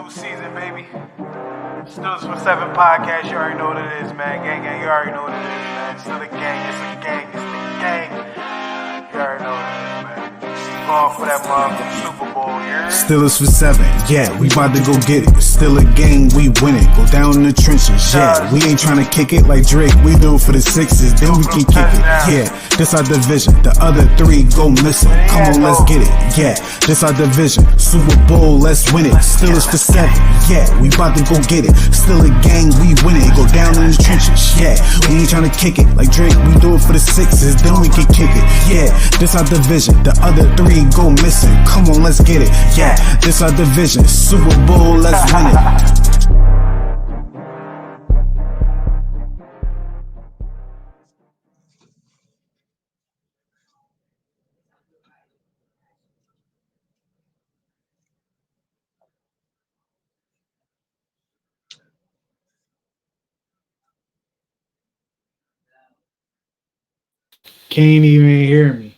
new season, baby. Still for 7 podcast. You already know what it is, man. Gang, you already know what it is, man. Still a gang. It's a gang. It's the gang. You already know what it is, man. Going for that motherfucking Super Bowl, yeah. Steelers for 7, yeah, we about to go get it. Still a game, we win it. Go down in the trenches, yeah. We ain't trying to kick it like Drake. We do it for the 6s, then we can kick it. Yeah, this our division. The other 3 go missing. Come on, let's get it. Yeah, this our division. Super Bowl, let's win it. Steelers for 7, yeah, we about to go get it. Still a gang, we win it. Go down in the trenches, yeah. We ain't trying to kick it like Drake. We do it for the 6s, then we can kick it. Yeah, this our division. The other 3 go missing. Come on, let's get it. Yeah, this our division. Super Bowl, let's win it. Can't even hear me.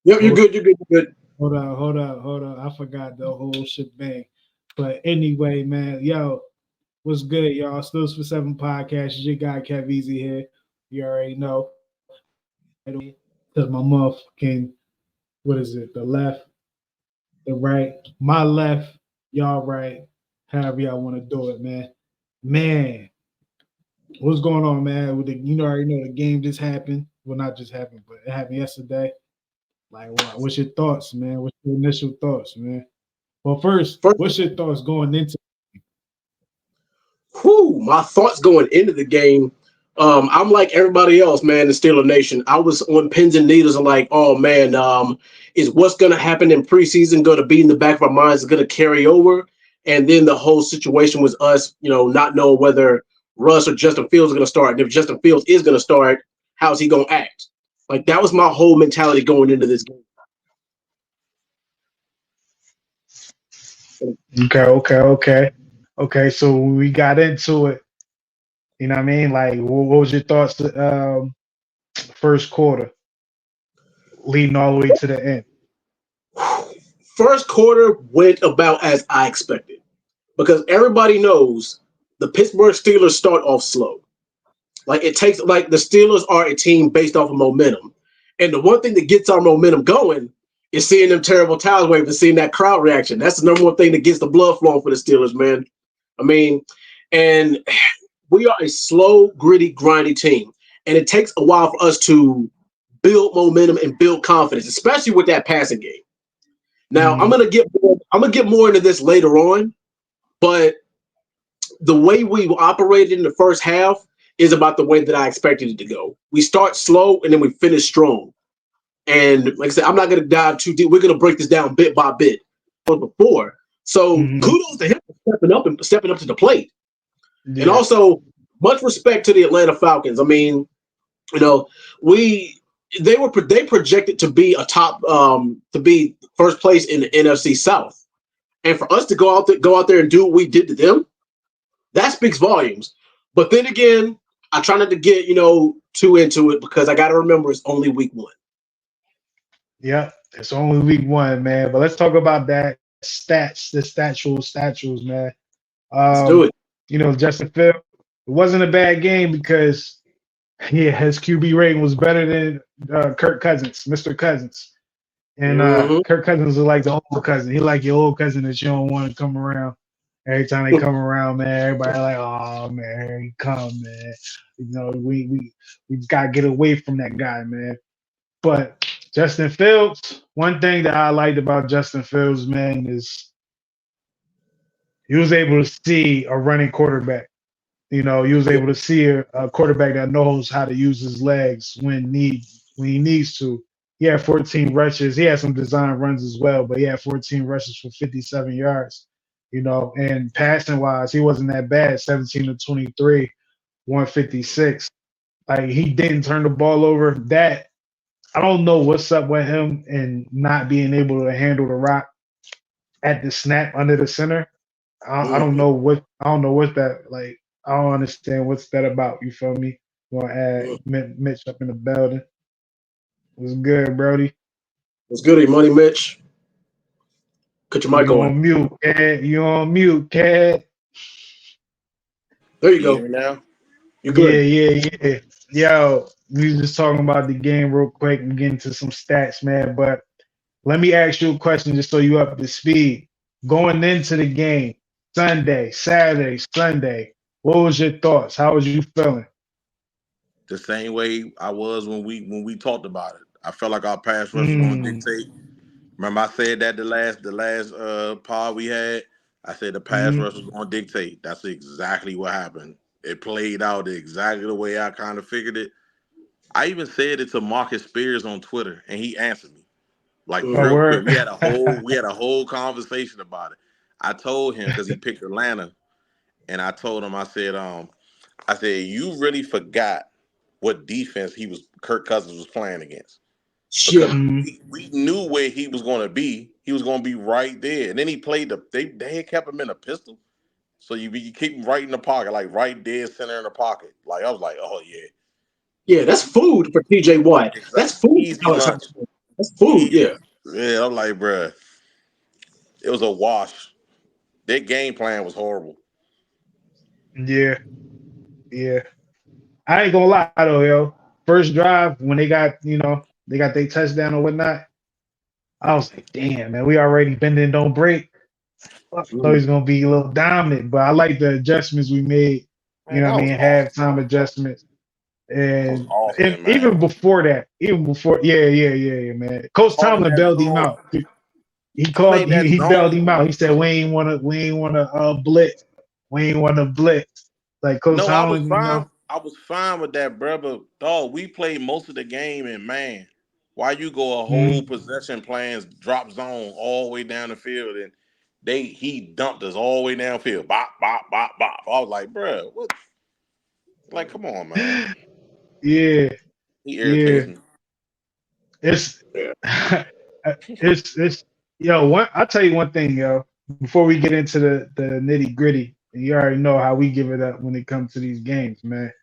Yep, you're good. Hold up. I forgot the whole shebang. But anyway, man, yo, what's good, y'all? Steelers for 7 podcast. It's your guy, Kev Easy here. You already know. Because my motherfucking, what is it? The left, the right, my left, y'all right. However y'all want to do it, man. Man, what's going on, man? With the, already know the game just happened. Well, not just happened, but it happened yesterday. Like, what's your thoughts, man? What's your initial thoughts, man? Well, first, what's your thoughts going into? My thoughts going into the game. I'm like everybody else, man. The Steeler Nation. I was on pins and needles, and like, oh man, is what's going to happen in preseason going to be in the back of our minds? Is going to carry over? And then the whole situation was us, not knowing whether Russ or Justin Fields are going to start. And if Justin Fields is going to start, how's he going to act? Like, that was my whole mentality going into this game. Okay, so we got into it. You know what I mean? Like, what was your thoughts first quarter, leading all the way to the end? First quarter went about as I expected, because everybody knows the Pittsburgh Steelers start off slow. Like, the Steelers are a team based off of momentum. And the one thing that gets our momentum going is seeing them terrible towels wave and seeing that crowd reaction. That's the number one thing that gets the blood flowing for the Steelers, man. I mean, and we are a slow, gritty, grindy team. And it takes a while for us to build momentum and build confidence, especially with that passing game. Now, I'm gonna get more into this later on, but the way we operated in the first half is about the way that I expected it to go. We start slow and then we finish strong. And like I said, I'm not going to dive too deep. We're going to break this down bit by bit before. So kudos to him for stepping up to the plate. Yeah. And also much respect to the Atlanta Falcons. I mean, they projected to be to be first place in the NFC South. And for us to go out there and do what we did to them, that speaks volumes. But then again, I try not to get, too into it, because I got to remember it's only week 1. Yeah, it's only week 1, man. But let's talk about that statues, man. Let's do it. Justin Fields, it wasn't a bad game because, his QB rating was better than Kirk Cousins, Mr. Cousins. And Kirk Cousins is like the old cousin. He like your old cousin that you don't want to come around. Every time they come around, man, everybody like, oh man, here he come, man. We gotta get away from that guy, man. But Justin Fields, one thing that I liked about Justin Fields, man, is he was able to see a running quarterback. He was able to see a quarterback that knows how to use his legs when he needs to. He had 14 rushes. He had some design runs as well, but he had 14 rushes for 57 yards. And passing wise, he wasn't that bad. 17 to 23, 156. Like, he didn't turn the ball over. That, I don't know what's up with him and not being able to handle the rock at the snap under the center. I don't know what that, like, I don't understand what's that about. You feel me? Want to add Mitch up in the building. What's good, Brody? What's good, Money Mitch? Cut your mic You on. on mute, Cat. You on mute, Cat. There you Can you go. hear me now? You Yeah, good? yeah, yeah. Yo, we was just talking about the game real quick and get into some stats, man. But let me ask you a question just so you up to speed. Going into the game, Sunday, Saturday, Sunday, what was your thoughts? How was you feeling? The same way I was when we talked about it. I felt like our pass rush was going to Mm, dictate. Remember, I said that the last pod we had. I said the pass mm, rush was going to dictate. That's exactly what happened. It played out exactly the way I kind of figured it. I even said it to Marcus Spears on Twitter, and he answered me like oh, real Mm-hmm. quick. word. We had a whole conversation about it. I told him because he picked Atlanta, and I told him I said you really forgot what defense Kirk Cousins was playing against because Yeah. Mm, we knew where he was going to be. He was going to be right there, and then he played they had kept him in a pistol, so you keep him right in the pocket, like right dead center in the pocket. Like I was like, oh yeah, Yeah, that's food for TJ Watt. exactly. That's food Easy for Alex lunch. Hunter. That's food, Easy. yeah. Yeah, I'm like, bruh, it was a wash. Their game plan was horrible. yeah, yeah. I ain't gonna lie though, yo. First drive when they got their touchdown or whatnot, I was like, damn, man, we already bending don't break. I thought he's Mhm. gonna be a little dominant, but I like the adjustments we made. You Man, know what I that was mean? Austin. Halftime adjustments, That was and Austin, even man. before that, yeah, man. Coach Call him Tomlin that bailed him zone. out. He made that He bailed zone. him out. He said we ain't wanna blitz. We ain't wanna blitz. Like Coach No, I was Tomlin, you fine. know. I was fine with that, bro. But dog, we played most of the game, and man, why you go a whole Mm, possession plans drop zone all the way down the field, and he dumped us all the way downfield. Bop, bop, bop, bop. I was like, bro, what? Like, come on, man. yeah, He yeah. irritates me. It's Yeah. it's yo. One, I'll tell you one thing, yo. Before we get into the nitty gritty, you already know how we give it up when it comes to these games, man.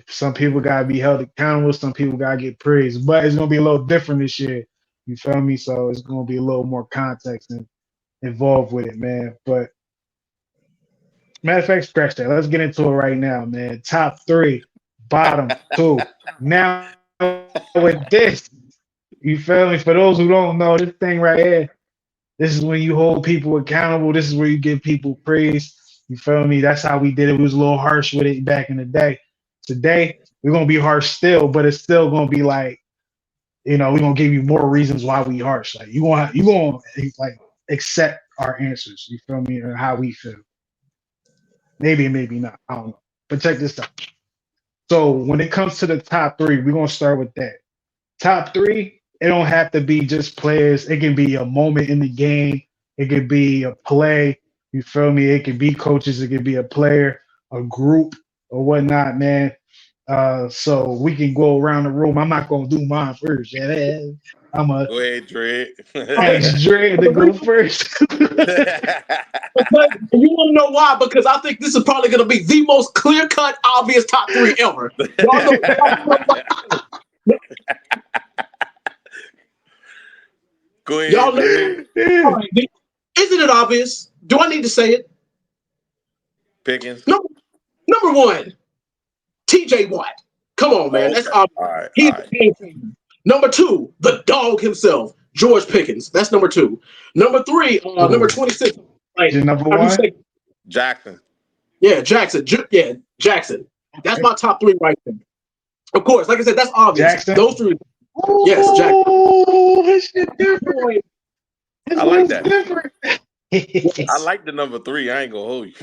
Some people gotta be held accountable. Some people gotta get praised, but it's gonna be a little different this year. You feel me? So it's gonna be a little more context and involved with it, man. But matter of fact, scratch that. Let's get into it right now, man. Top three, bottom two. Now with this, you feel me? For those who don't know, this thing right here, this is when you hold people accountable. This is where you give people praise. You feel me? That's how we did it. We was a little harsh with it back in the day. Today, we're gonna be harsh still, but it's still gonna be like, we're gonna give you more reasons why we harsh. Like you gonna like accept our answers. You feel me? Or how we feel. Maybe, maybe not. I don't know. But check this out. So when it comes to the top three, we're gonna start with that. Top three, it don't have to be just players. It can be a moment in the game. It could be a play. You feel me? It could be coaches. It could be a player, a group, or whatnot, man. So we can go around the room. I'm not gonna do mine first. Yeah, I'm a Go ahead, Dre. ask Dre to go first. But you want to know why? Because I think this is probably going to be the most clear cut, obvious top three ever. Go ahead, Y'all know. Dre. All right, isn't it obvious? Do I need to say it? Pickens. Number, number one, TJ Watt. Come on, man. Oh, That's okay. obvious. All right. He's All the right. game changer. Number two, the dog himself, George Pickens. That's number two. Number three, number Ooh, 26. Like, your number how do you one? say? Jackson. Yeah, Jackson. Yeah, Jackson. That's my top three right there. Of course, like I said, that's obvious. Jackson. Those three. Yes, Jackson. Oh, his shit different. His I like one's that. different. I Yes. like the number three. I ain't gonna hold you.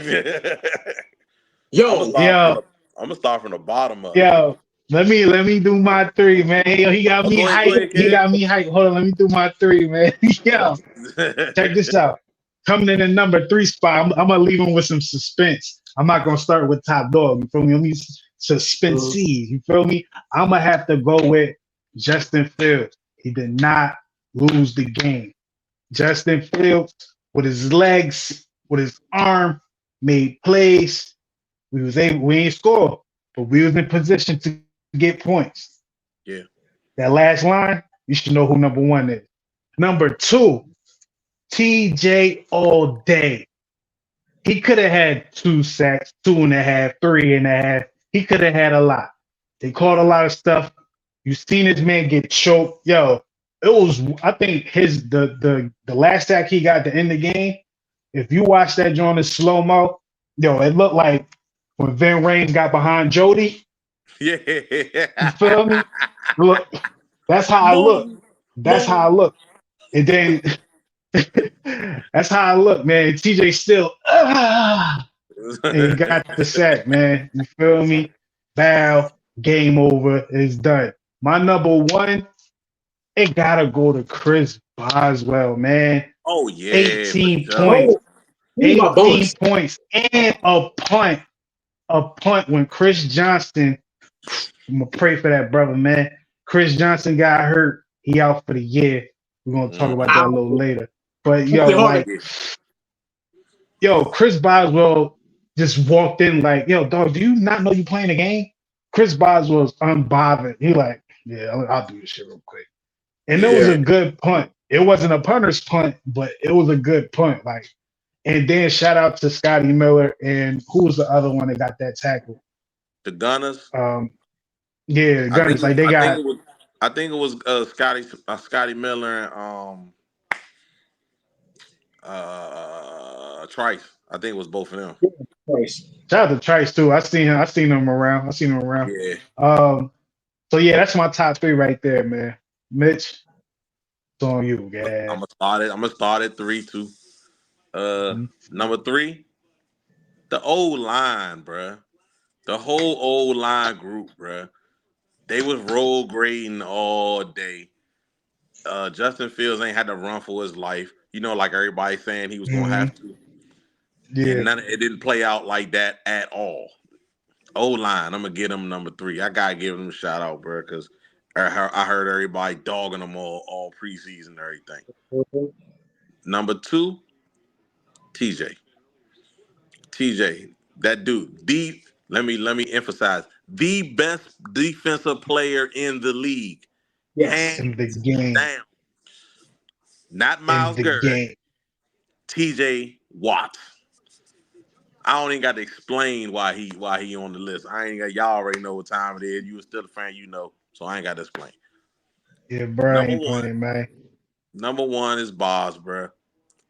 I'm gonna Yo, start from Yo, the. I'm gonna start from the bottom of it. yo, let me do my three, man. Yo, he got Oh, me go hyped. ahead, He kid. got me hyped. Hold on, let me do my three, man. Yo, check this out. Coming in the number three spot, I'm gonna leave him with some suspense. I'm not gonna start with top dog. You feel me? Let me suspense. mm, You feel me? I'm gonna have to go with Justin Fields. He did not lose the game. Justin Fields, with his legs, with his arm, made plays. We ain't score, but we was in position to get points. Yeah. That last line, you should know who number one is. Number two, TJ all day. He could have had 2 sacks, 2.5, 3.5. He could have had a lot. They called a lot of stuff. You seen this man get choked. Yo, it was I think the last sack he got to end the game. If you watch that joint in slow-mo, yo, it looked like when Van Rains got behind Jody. Yeah. You feel me? Look, that's how I look. Boom. That's how I Boom. look. And then that's how I look, man. TJ still and he got the sack, man. You feel me? Bow, game over, it's done. My number one, it gotta go to Chris Boswell, man. Oh yeah, for 18 sure. points, Oh, he's my 18 bonus. points, and a punt when Chris Johnston. I'm gonna pray for that brother, man. Chris Johnson got hurt. He out for the year. We're gonna talk about that a little Ow. later. But That's the yo, hardest. like, yo, Chris Boswell just walked in like, yo, dog, do you not know you playing the game? Chris Boswell's unbothered. He like, yeah, I'll do this shit real quick. And it was Yeah. a good punt. It wasn't a punter's punt, but it was a good punt. Like, and then shout out to Scotty Miller and who was the other one that got that tackle? The Gunners. Um, yeah, I think Gunners. Like they I think got it was Scotty Miller and Trice. I think it was both of them. Price. shout out to Trice too. I seen him. I seen him around. I seen him around. Yeah. So yeah, that's my top three right there, man. Mitch, it's on you, I'm guys. gonna start at 3 too. Number 3, the old line, bruh. The whole old line group, bruh. They was road grading all day. Justin Fields ain't had to run for his life. You know, like everybody saying he was gonna Mm-hmm. have to. And Yeah. it didn't play out like that at all. O line, I'm gonna get him number 3. I gotta give him a shout out, bro, because I heard everybody dogging them all preseason and everything. Number 2, TJ. TJ, that dude, let me emphasize, the best defensive player in the league, Yes. In the hands game. down. Not In Miles the Garrett, game. TJ Watt. I don't even got to explain why he on the list. I ain't got y'all already know what time it is. You were still a fan, you know, so I ain't got to explain. Yeah, bro Number ain't one, playing, man. number one is Boss, bro.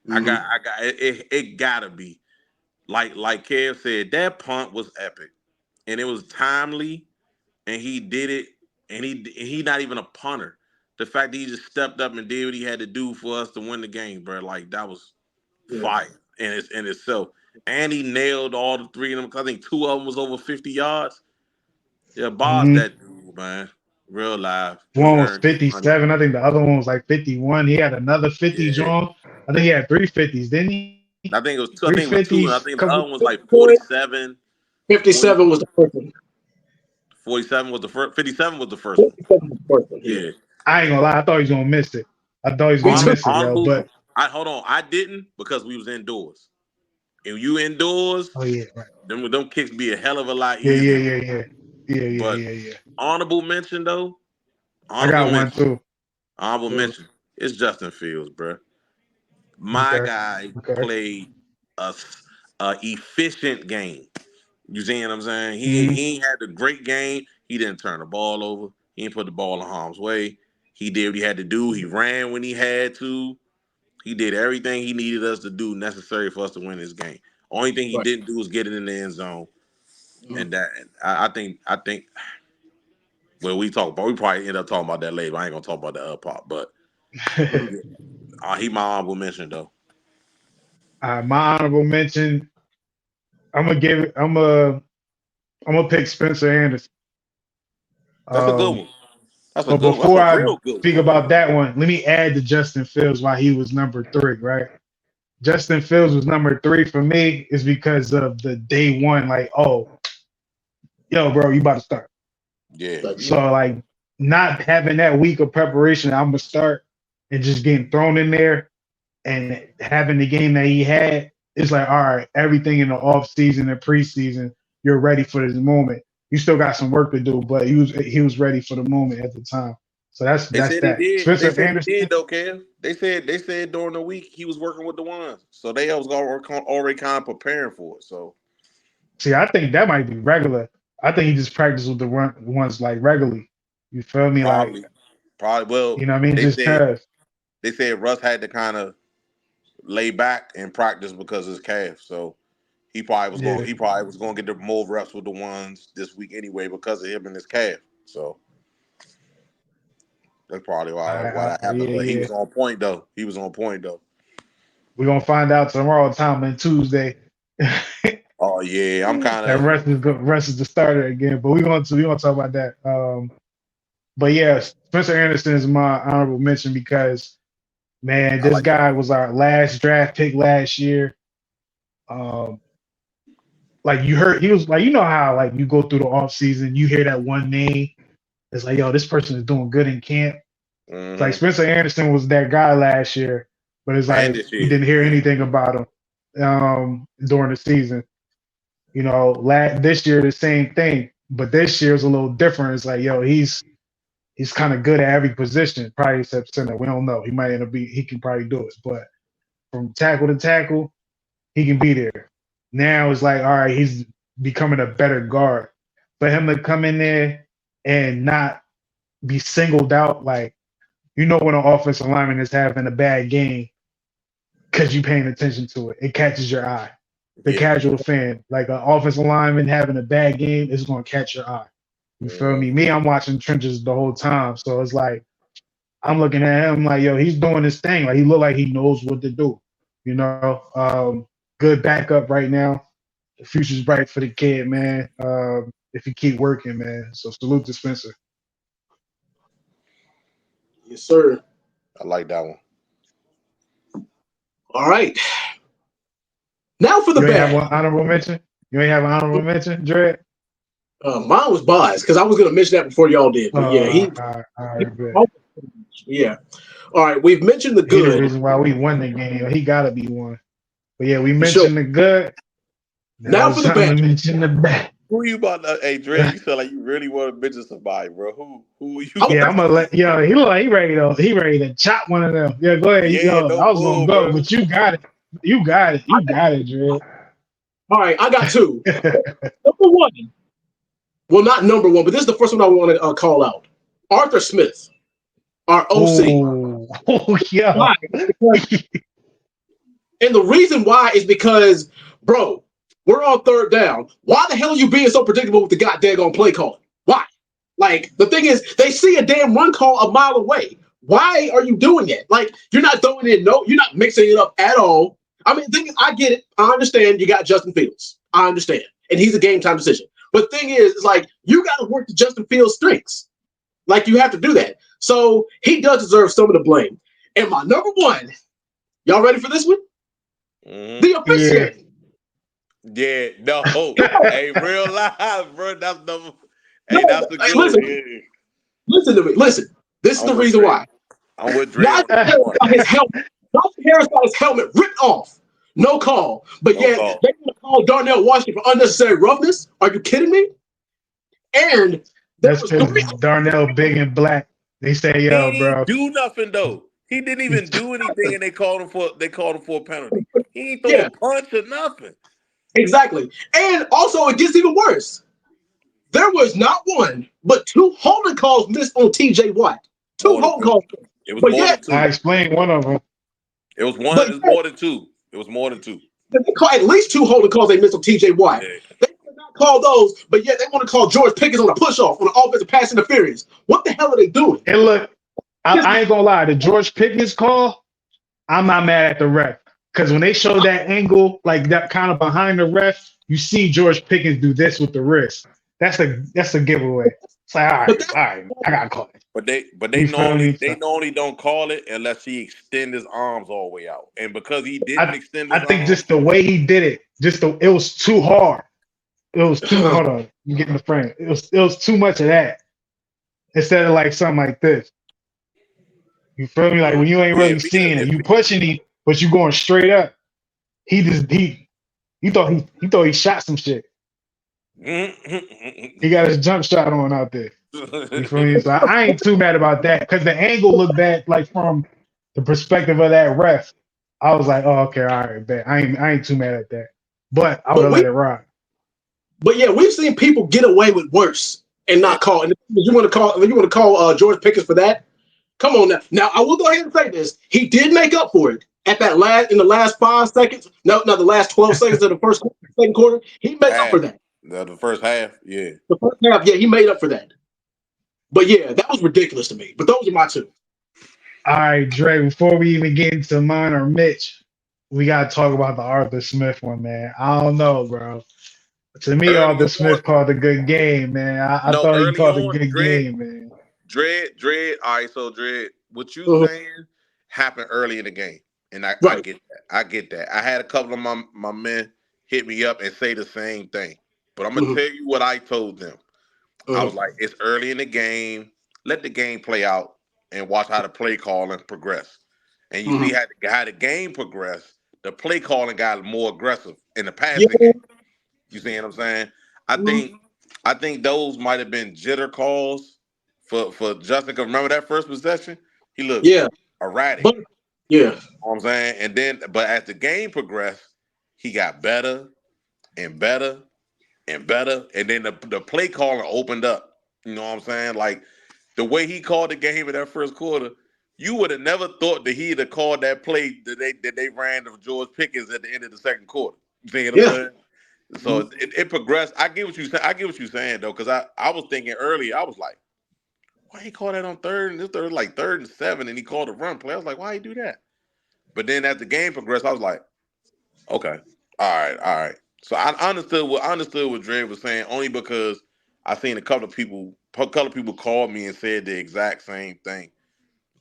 Mm-hmm. I got it gotta be like Kev said. That punt was epic, and it was timely, and he did it, and he not even a punter. The fact that he just stepped up and did what he had to do for us to win the game, bro, like that was Yeah. fire in itself. And he nailed all the 3 of them. I think 2 of them was over 50 yards. Yeah, Boss, Mm-hmm. that dude, man, real live. He One was earned his money. 57. I think the other one was like 51. He had another 50 Yeah, drawn. I think he had three 50s, didn't he? I think it was two. I Three think it was 2, and I 50s. think the Couple. other one was like 47, 40, 57 was the first one. 47 was the first. 57 was the first one. 57 was the first one. Yeah. Yeah. I ain't gonna lie. I thought he was gonna miss it. I thought he was Me gonna too. miss it, yo. Honorable. But I hold on. I didn't because we was indoors. If you indoors, oh yeah, right. them kicks be a hell of a lot Yeah, easier. But yeah. honorable mention though. I Honorable got one mention. too. Honorable mention. It's Justin Fields, bro. My Okay. guy Okay. played a, a efficient game. You see what I'm saying? Mm-hmm. He ain't had a great game. He didn't turn the ball over. He didn't put the ball in harm's way. He did what he had to do. He ran when he had to. He did everything he needed us to do necessary for us to win this game. Only thing he Right. didn't do was get it in the end zone. Mhm. And that I think well we probably end up talking about that later. I ain't gonna talk about the other part, but Mhm. he my honorable mention though. My honorable mention. I'm gonna give it. I'm gonna pick Spencer Anderson. That's a good Um, one. That's a but good one. That's before a I real good speak one. about that one, let me add to Justin Fields why he was number 3. Right? Justin Fields was number 3 for me is because of the day one. Like, oh, yo, bro, you about to start. Yeah. Like, So like, not having that week of preparation, I'm gonna start and just getting thrown in there and having the game that he had, it's like, all right, everything in the off season and preseason, you're ready for this moment. You still got some work to do, but he was ready for the moment at the time. So that's They said he that. did. They Spencer said he Anderson. did though, Kev. They said during the week he was working with the ones, so they was already kind of preparing for it. So See, I think that might be regular. I think he just practiced with the ones like regularly. You feel me? Like, probably. Well, you know what I mean? they Just said cause. they said Russ had to kind of lay back and practice because of his calf. So Yeah. he probably was going to get the more reps with the ones this week anyway because of him and his calf. So that's probably why that happened. But he Yeah. was on point though. He was on point though. We're gonna find out tomorrow, Tom, and Tuesday. Oh yeah, I'm kind That of Russ is the starter again. But we gonna talk about that. But yeah, Spencer Anderson is my honorable mention because man, I this like that. guy was our last draft pick last year. Um, like you heard, he was like, you know how like you go through the off season, you hear that one name, it's like, yo, this person is doing good in camp. It's like Mm-hmm. Spencer Anderson was that guy last year, but it's And like this we year, didn't hear yeah. anything about him during the season. You know, this year the same thing, but this year is a little different. It's like, yo, he's kind of good at every position, probably except center. We don't know. He might end up he can probably do it, but from tackle to tackle, he can be there. Now it's like, all right, he's becoming a better guard. For him to come in there and not be singled out, like, you know, when an offensive lineman is having a bad game because you're paying attention to it, it catches your eye. The Yeah. casual fan, like an offensive lineman having a bad game, is going to catch your eye. You feel Mm-hmm. me? Me, I'm watching trenches the whole time, so it's like I'm looking at him like, yo, he's doing his thing. Like he look like he knows what to do. You know, good backup right now. The future's bright for the kid, man. If he keep working, man. So salute to Spencer. Yes, sir. I like that one. All right. Now for the You ain't have bad. one honorable mention. You ain't have an honorable mention, Dre. Mine was biased because I was going to mention that before y'all did. But yeah, All right, good. yeah. All right. We've mentioned the He the good. reason why we won the game. He gotta be one. But yeah, we For sure. mentioned the good. Now Now for it's the time to bad. mention the bad. Who you about to? Hey, Dre, you sound like you really want to mention somebody, bro. Who you I'm Yeah, about I'm to gonna let mention? yo. He ready to chop one of them. Yeah, go ahead. Yeah, Yo, no I was gonna bull, go, bro. but you got it. You got it. You got it, Dre. All right. I got two. Number one. Well, not number one, but this is the first one I want to call out. Arthur Smith, our OC. Oh, yeah. Why? And the reason why is because, bro, we're on third down. Why the hell are you being so predictable with the goddamn play calling? Why? Like, the thing is, they see a damn run call a mile away. Why are you doing it? Like, you're not throwing it, no, you're not mixing it up at all. I mean, the thing is, I get it. I understand you got Justin Fields. I understand. And he's a game time decision. But the thing is, it's like, you got to work the Justin Fields strengths. Like, you have to do that. So he does deserve some of the blame. And my number one, y'all ready for this one? Mm-hmm. The Yeah. officiating. Yeah, no. Hey, real live, bro. That's number. No, Hey, that's a good one. listen, Yeah. listen to me. Listen. This is I'm the with reason Dre. why. I'm with Dre Najee on this Harris one. got his helmet. Najee Harris got his helmet ripped off. No call. But No yet call. they want to call Darnell Washington for unnecessary roughness. Are you kidding me? And there That's was because three. Darnell big and black. They say, He yo, didn't bro. do nothing though. He didn't even do anything, and they called him for a penalty. He ain't throw Yeah, a punch or nothing. exactly. And also, it gets even worse. There was not one, but two holding calls missed on TJ Watt. Two More than holding two. calls. It was But more than yet, I two. explained one of them. It was one. but It was yet, more than two. It was more than two. they call at least two holding calls they missed on TJ Watt. Yeah. They could not call those, but yet they want to call George Pickens on a push off on an offensive pass interference. What the hell are they doing? And look, Just I ain't gonna lie. The George Pickens call, I'm not mad at the ref. Because when they show that angle, like that kind of behind the ref, you see George Pickens do this with the wrist. That's a giveaway. It's like, but that all right, I gotta call it. But they You feel me? So normally don't call it unless he extend his arms all the way out. And because he didn't I extend I his think arms, just the way he did it, it was too hard. It was too. Hold on, you getting the frame. It was too much of that instead of like something like this. You feel me? Like when you ain't yeah, really if he seeing it, if you pushing it, but you going straight up. He thought he shot some shit. he, He got his jump shot on out there. You feel me? So I ain't too mad about that because the angle looked bad, like from the perspective of that ref. I was like, oh, okay, all right, bet. I ain't too mad at that. But I would But have we let it rock. But yeah, we've seen people get away with worse and Yeah. not call. And you want to call George Pickens for that? Come on now. Now I will go ahead and say this: he did make up for it at that last in the last 5 seconds. No, the last 12 seconds of the second quarter. He made up for Half. that. The first half, yeah. The first half, yeah, he made up for that. But yeah, that was ridiculous to me. But those are my two. All right, Dre, before we even get into mine or Mitch, we got to talk about the Arthur Smith one, man. I don't know, bro. To me, Early Arthur on, Smith called a good game, man. I no, thought he early called a on, good game, man. Dread. All right, so Dread, what you Mhm. saying happened early in the game, and I Right. get that. I get that. I had a couple of my men hit me up and say the same thing, but I'm gonna Mhm. tell you what I told them. I was Mhm. like, it's early in the game. Let the game play out and watch how the play calling progress. And you see Mhm. how the game progressed. The play calling got more aggressive in the Yeah. passing game. You see what I'm saying? I Mhm. think I think those might have been jitter calls for Justin. Cause remember that first possession, he looked Yeah. erratic. But yeah. You know what I'm saying? And then, but as the game progressed, he got better and better and better. And then the play calling opened up. You know what I'm saying? Like the way he called the game in that first quarter, you would have never thought that he'd have called that play that they ran of George Pickens at the end of the second quarter. You see what I'm Yeah. saying? So Mhm. it progressed. I get what you say. I get what you're saying though, because I was thinking earlier. I was like, why he called that on third? And this third like 3rd and 7, and he called a run play. I was like, why he do that? But then as the game progressed, I was like, okay, all right. So I understood what Dre was saying only because I seen a couple of people called me and said the exact same thing.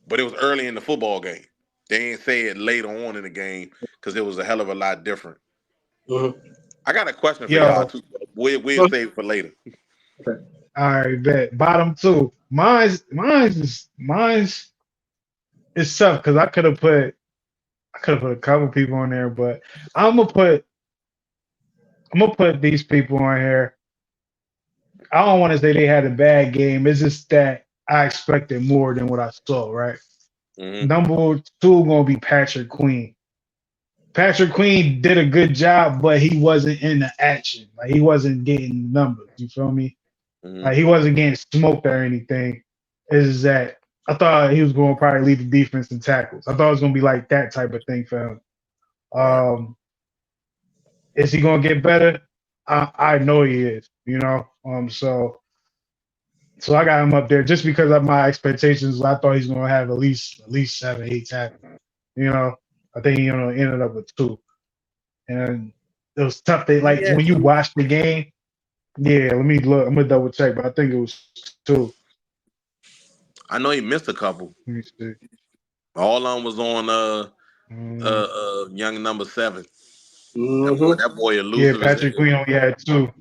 But it was early in the football game. They didn't say it later on in the game because it was a hell of a lot different. Mhm. I got a question for y'all Yo, too. We'll save it for later. Okay. all right, bet. Bottom two. Mine's is tough because I could have put a couple people on there, but I'm gonna put I'm gonna put these people on here. I don't want to say they had a bad game. It's just that I expected more than what I saw. Right. Hmm. Number two gonna be Patrick Queen. Patrick Queen did a good job, but he wasn't in the action. Like he wasn't getting numbers. You feel me? Hmm. Like he wasn't getting smoked or anything. Is that I thought he was going to probably lead the defense in tackles. I thought it was going to be like that type of thing for him. Right. Is he going to get better? I know he is. You know. So I got him up there just because of my expectations. I thought he's going to have at least 7, 8 tackles. You know. I think he ended up with two. And it was tough. They He like had when you two. watch the game. Yeah, let me look. I'm gonna double check, but I think it was two. I know he missed a couple. Let me see. All of them was on Um, young number 7. Mhm. That boy yeah, elusive as Patrick hell Queen only had two.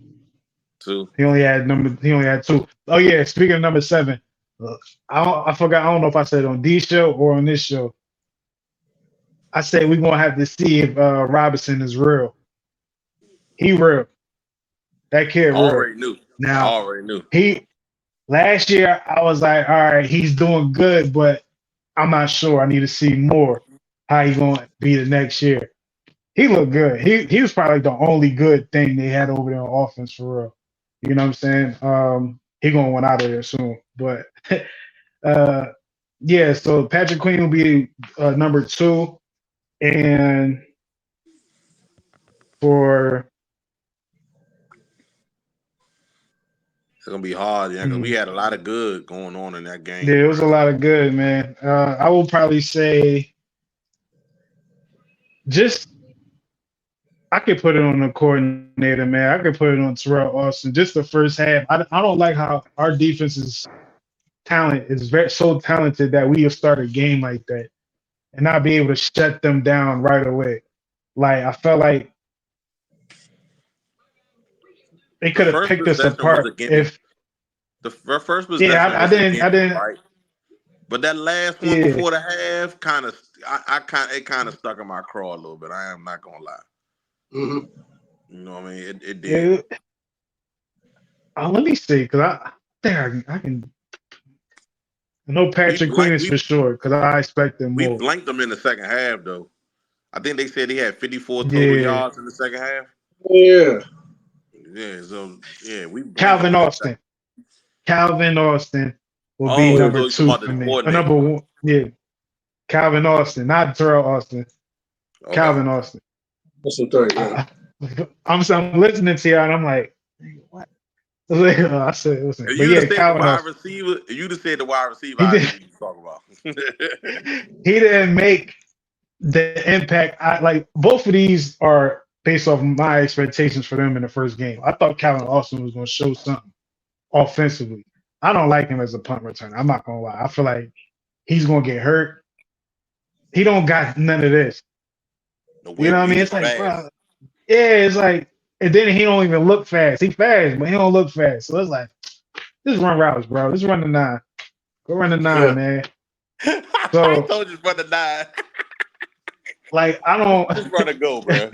too. He only had number. He only had two. Oh yeah, speaking of number seven, I forgot. I don't know if I said it on D show or on this show. I said we're gonna have to see if Robinson is real. He real. That kid I real. already knew. I Now already knew. he last year I was like, all right, he's doing good, but I'm not sure. I need to see more. How he gonna be the next year? He looked good. He was probably the only good thing they had over there on offense for real. You know what I'm saying? He gonna win out of there soon. But uh yeah, so Patrick Queen will be number two. And for It's gonna be hard, yeah, because we hmm, had a lot of good going on in that yeah, game. it was a lot of good, man. I will probably say just I could put it on the coordinator, man. I could put it on Terrell Austin. Just the first half. I don't like how our defense is talent is very so talented that we have started a game like that and not be able to shut them down right away. Like I felt like they The could have first picked us possession was a apart gimme. if First yeah, possession I was a didn't I gimme, didn't right? But that last one yeah. before the half kind of, it kind of stuck in my craw a little bit. I am not gonna lie. Mhm. You know what I mean? It did. It, let me see, because I think I can. I know We Patrick Queen blank is for sure because I expect him we more. blanked them in the second half though. I think they said he had 54 total Yeah, yards in the second half. Yeah. Yeah, so yeah, we blanked them Calvin in the second. Austin. Calvin Austin will be Oh, number so you talking two about for the me. Or coordinator? number one. Yeah, Calvin Austin, not Terrell Austin. Okay. Calvin Austin. That's the third, yeah. I, I'm listening to you and I'm like, what? I said, listen, If but you'd yeah, have said the Calvin wide Austin. receiver, if you'd have said the wide receiver, He I did. knew what you were talking about. He didn't make the impact. I like both of these are based off my expectations for them in the first game. I thought Calvin Austin was going to show something offensively. I don't like him as a punt returner. I'm not gonna lie. I feel like he's gonna get hurt. He don't got none of this. The You know whip, what I mean? he's It's like, fast. bro, yeah, it's like, and then he don't even look fast. He fast, but he don't look fast. So it's like, just run routes, bro. Just run the nine. Go run the Yeah. nine, man. I So told you run the nine. like, I don't. Just run a go, bro.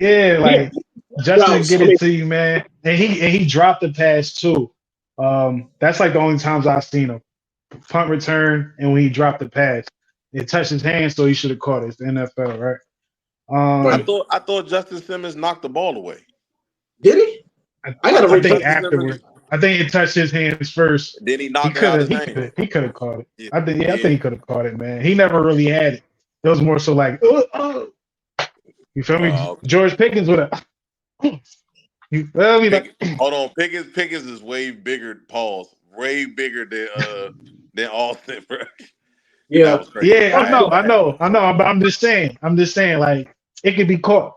Yeah, like Justin Routes. get I it mean, to you, man. And he dropped the pass too. That's like the only times I've seen him punt return and when he dropped the pass. It touched his hand, so he should have caught it. It's the NFL, right? I right. Um, thought I thought Justin Simmons knocked the ball away. Did he? I I gotta I thought think replay. Justin Simmons afterward. I think it touched his hands first. then he He knocked it could out have. his He could hand. have. He could have caught it. Yeah, I think. Yeah, I yeah. think he could have caught it, man. He never really had it. It was more so like, you feel me? Okay. George Pickens would have. You feel me? Like, Hold on, Pickens is way bigger. Pause. Way bigger than Austin, bro. That Yeah. was crazy. yeah, But I'm just saying. I'm just saying, like, it could be caught.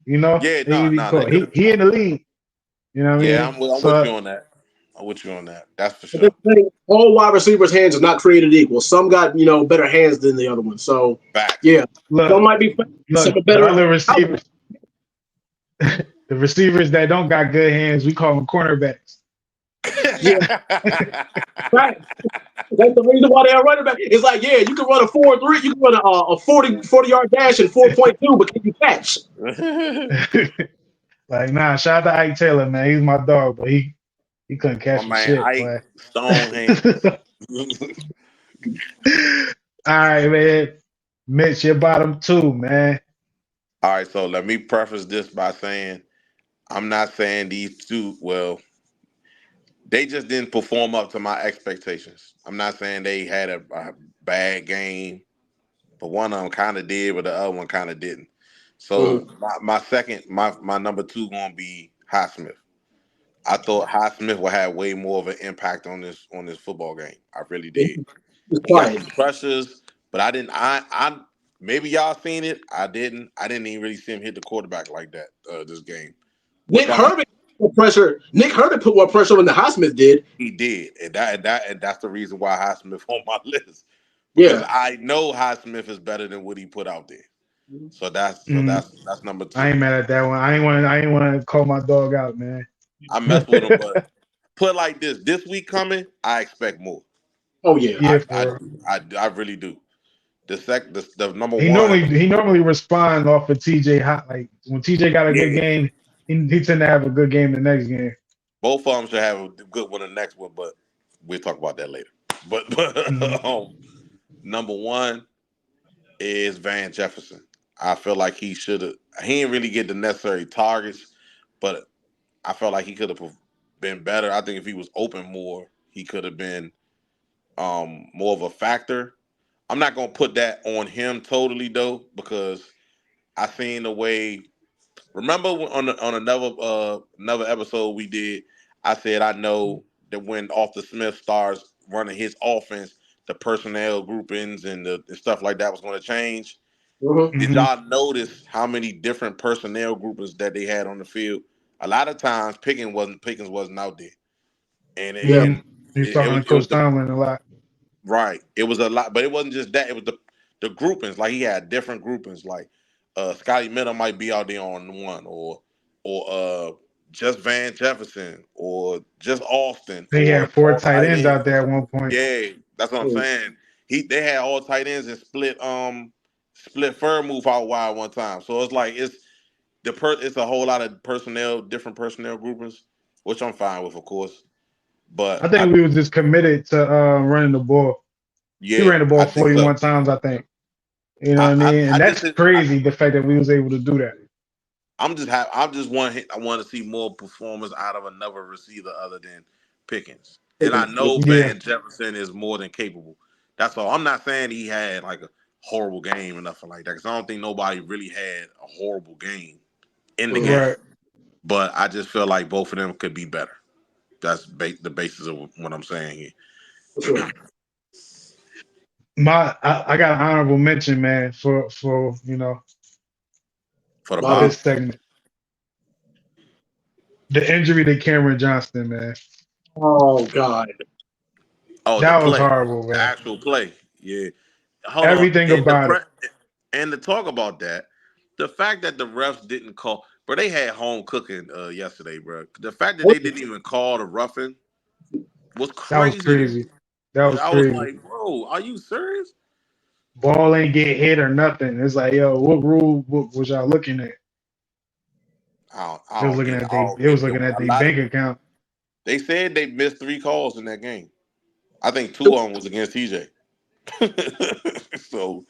You know, Yeah, it could be they caught. could He have. he in the lead. You know what I Yeah, mean? I'm with you So on that. I'm with you on that. That's for But this sure. thing, all wide receivers' hands are not created equal. Some got better hands than the other one. So Facts. yeah, some look, might be fast, some look, are the better. other receivers, the receivers that don't got good hands, we call them cornerbacks. Yeah, right. That's the reason why they're running back. It's like, yeah, you can run a 4.3, you can run a 40 yard dash in 4.2, but can you catch? Like, nah, shout out to Ike Taylor, man. He's my dog, but he couldn't My catch for man shit, Ike boy. Stone hands. All right, man. Mitch, your bottom two, man. All right, so let me preface this by saying I'm not saying these two. Well, they just didn't perform up to my expectations. I'm not saying they had a bad game, but one of them kind of did, but the other one kind of didn't. Mhm. So my number two gonna be Highsmith. I thought Highsmith would have way more of an impact on this football game. I really Yeah, did. he's He got quiet. some pressures, but I didn't. I maybe y'all seen it. I didn't. I didn't even really see him hit the quarterback like that this game, which Nick I'm Herbert put pressure. Nick Herbert put more pressure than the Highsmith did. he did, and that's the reason why Highsmith on my list because Yeah. I know Highsmith is better than what he put out there. So Mm, that's number I two. ain't mad at that one. I ain't want to call my dog out, man. I mess with him, but put it like this week coming, I expect more. Oh yeah. Yeah, for I really do. The number he one, normally respond off of TJ hot. Like when TJ got a good yeah. game, he tend to have a good game the next game. Both of them should have a good one the next one, but we'll talk about that later. Mhm. But number one is Van Jefferson. I feel like he should have. He didn't really get the necessary targets, but I felt like he could have been better. I think if he was open more, he could have been more of a factor. I'm not gonna put that on him totally though, because I seen the way. Remember on another episode we did, I said I know that when Arthur Smith starts running his offense, the personnel groupings and the stuff like that was going to change. Mhm. Did Mhm. y'all notice how many different personnel groupings that they had on the field? A lot of times Pickens wasn't out there, and Yeah. Mhm. He was talking to it was Coach Tomlin a lot. right. It was a lot, but it wasn't just that. It was the groupings. Like he had different groupings. Like Scotty Miller might be out there on one, or just Van Jefferson, or just Austin, He or had four all tight tight ends out ends. there at one point. Yeah, that's what I'm Mhm. saying. They had all tight ends and split fur move out wide one time. So it's like it's a whole lot of different personnel groupings, which I'm fine with, of course. I But think we was just committed to running the ball. He yeah, ran the I ball think so. 41 times, I think. You know what I mean? I And just that's crazy, the fact that we was able to do that. I just want to see more performance out of another receiver other than Pickens. And I Pickens. Yeah. know Yeah, Van Jefferson is more than capable. That's all. I'm not saying he had like a horrible game or nothing like that. Because I don't think nobody really had a horrible game in the Mhm. game. right. But I just feel like both of them could be better. That's the basis of what I'm saying here. For sure. I got an honorable mention, man, for For the Bobby. this Bob. segment. The injury to Cameron Johnston, man. Oh God. Oh, the That was play, horrible, the man. actual play. Yeah. Hold on. Everything about it. And to talk about that, the fact that the refs didn't call, bro, they had home cooking yesterday, bro. The fact that they didn't even call the roughing was That was crazy to me. crazy. That was I was crazy. like, bro, are you serious? Ball ain't get hit or nothing. It's like, yo, what rule was y'all looking at? It was looking at I don't get it. their A lot of bank account. they said they missed 3 calls in that game. I think 2 of them was against TJ. So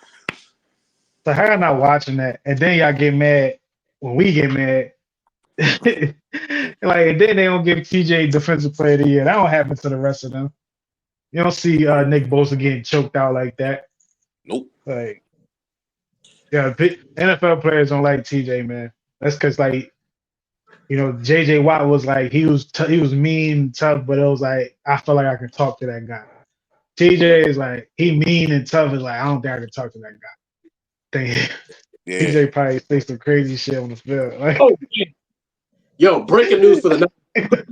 So how y'all not watching that? And then y'all get mad when we get mad. Like, and then they don't give TJ Defensive Player of the Year. That don't happen to the rest of them. You don't see nope, Nick Bosa getting choked out like that. nope. Like, yeah, NFL players don't like TJ, man. That's because, like, JJ Watt was like he was mean, tough, but it was like I feel like I can talk to that guy. TJ is like he mean and tough. Is like I don't think I can talk to that guy. Think Yeah. TJ probably say some crazy shit on the field. Like, Oh, yo, breaking news for the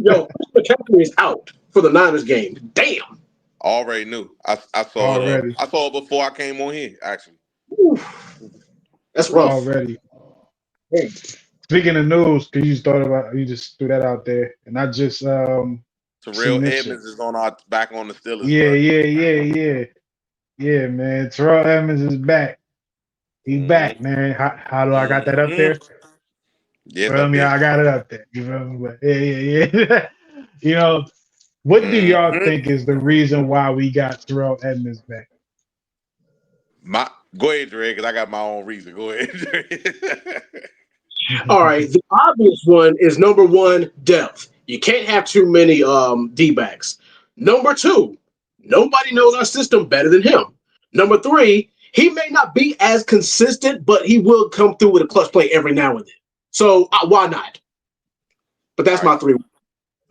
yo, McCaffrey is out for the Niners game. Damn. Already knew. I saw it. already, I saw it before I came on here. Actually, Oof. That's rough. already. Hey. Speaking of news, because you just threw that out there, and I just Terrell seen this shit. Edmonds is on our back on the Steelers, Yeah, bro. yeah, man. Terrell Edmonds is back. He's back, Mm-hmm. man. How do I got that up there? Mm-hmm. Yes, Feel up me? there. I got it up there. You feel me? But yeah. What do y'all Mm-hmm. think is the reason why we got Terrell Edmonds back? Go ahead, Dre, because I got my own reason. Go ahead, Dre. All right. The obvious one is number one, depth. You can't have too many D backs. Number two, nobody knows our system better than him. Number three, he may not be as consistent, but he will come through with a clutch play every now and then. So why not? But All that's right. my three.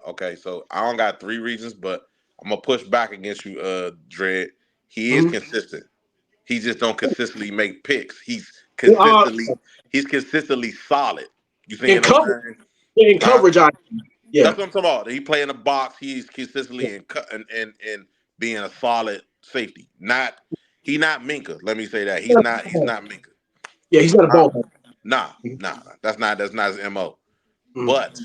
Okay, so I don't got 3 reasons, but I'm gonna push back against you, Dred. He is Mhm. consistent. He just don't consistently make picks. Uh, He's consistently solid. You see in what I'm coverage, saying? in Huh? coverage, yeah. That's what I'm talking about. He play in the box. He's Yeah, consistently in being a solid safety. He not Minka. Let me say that. He's not Minka. yeah, he's not a Huh? ball player. Nah. That's not his MO. Mhm. But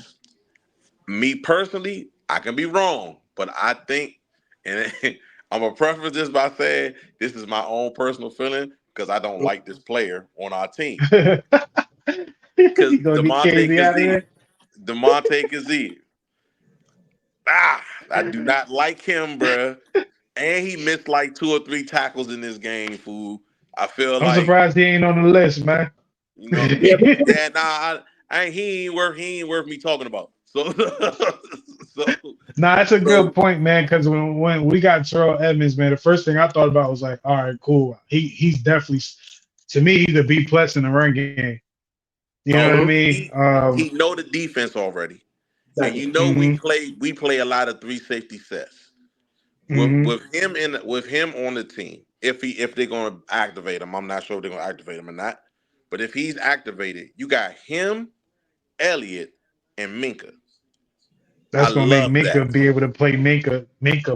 me personally, I can be wrong, but I think, and I'm gonna preface this by saying this is my own personal feeling because I don't like this player on our team. Because You gonna get KZ out of there? Demonte Kazee, I do not like him, bruh. And he missed like 2 or 3 tackles in this game, fool. I feel I'm like, surprised he ain't on the list, man. you know, Yeah, yeah, nah, he ain't worth me talking about. So, so, Nah, that's a good so point, man. Because when we got Terrell Edmonds, man, the first thing I thought about was like, all right, cool. He's definitely, to me, he's a B plus in the run game. You know what I oh, mhm, mean? he know the defense already, and exactly. you know Hmm we play a lot of 3 safety sets hmm with him on the team. If they're gonna activate him, I'm not sure if they're gonna activate him or not. But if he's activated, you got him, Elliott, and Minka. I That's gonna make love Minka that. be able to play Minka Minka,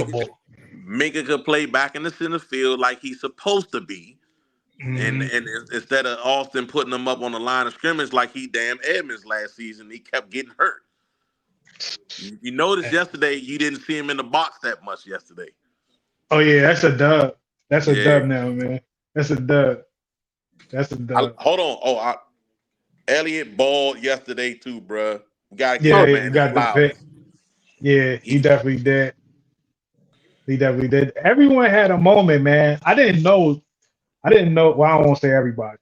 ball. Minka could play back in the center field like he's supposed to be. Hmm Instead of Austin putting him up on the line of scrimmage like he damn Edmonds last season, he kept getting hurt. You noticed yesterday you didn't see him in the box that much yesterday. Oh yeah, that's a dub. That's a Yeah. dub now, man. That's a dub. That's a dub. Hold on. Elliott balled yesterday too, bruh. We gotta give Yeah, Oh, the he man his got the pick. flowers. Yeah, he definitely did. He definitely did. Everyone had a moment, man. I didn't know. Well, I won't say everybody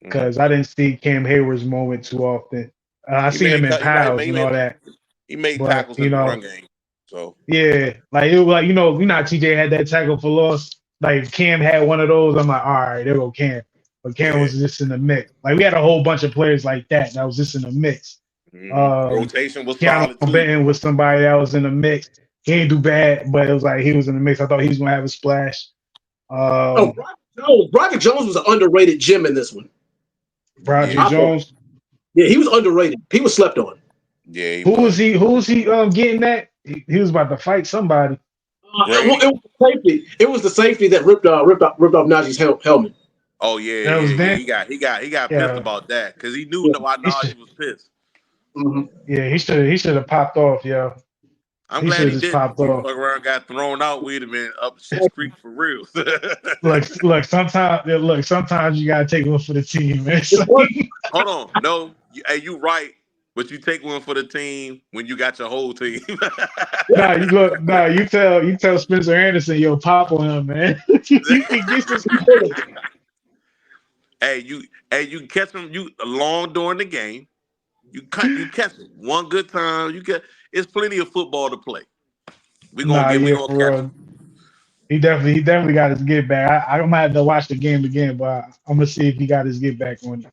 Mhm. because I didn't see Cam Hayward's moment too often. I He seen him made in pals he and all made that, he made but tackles in the run game. So yeah, like it was like how TJ had that tackle for loss. Like Cam had one of those. I'm like, all right, there go Cam. But Cam yeah, was just in the mix. Like we had a whole bunch of players like that was just in the mix. rotation was Keanu solid too. Benton was somebody that was in the mix. He didn't do bad, but it was like he was in the mix. I thought he was gonna have a splash. Oh, Broderick Jones was an underrated gem in this one. Roger Yeah, I thought, Jones. yeah, he was underrated. He was slept on. yeah, he Who was was. he? Who was he getting at? He was about to fight somebody. Brady. It was the safety. It was the safety that ripped off Najee's helmet. Oh yeah, That yeah, was yeah. then. He got pissed Yeah, about that because he knew Yeah. why he should. Najee was pissed. Mm-hmm. Yeah, he should have popped off. Yo, I'm he glad should he have just didn't. popped He off. fuck around, got thrown out. We'd have been up shit's creek for real. Look. Sometimes you gotta take one for the team, man. Hold on, no, hey, you right, but you take one for the team when you got your whole team. Nah, you look. Nah, you tell Spencer Anderson, yo, pop on him, man. You can get some. hey, you catch him. You long during the game. You catch him one good time. You get. It's plenty of football to play. Nah, We yeah, gonna for catch him. real. He definitely got his get back. I'm gonna have to watch the game again, but I'm gonna see if he got his get back on it.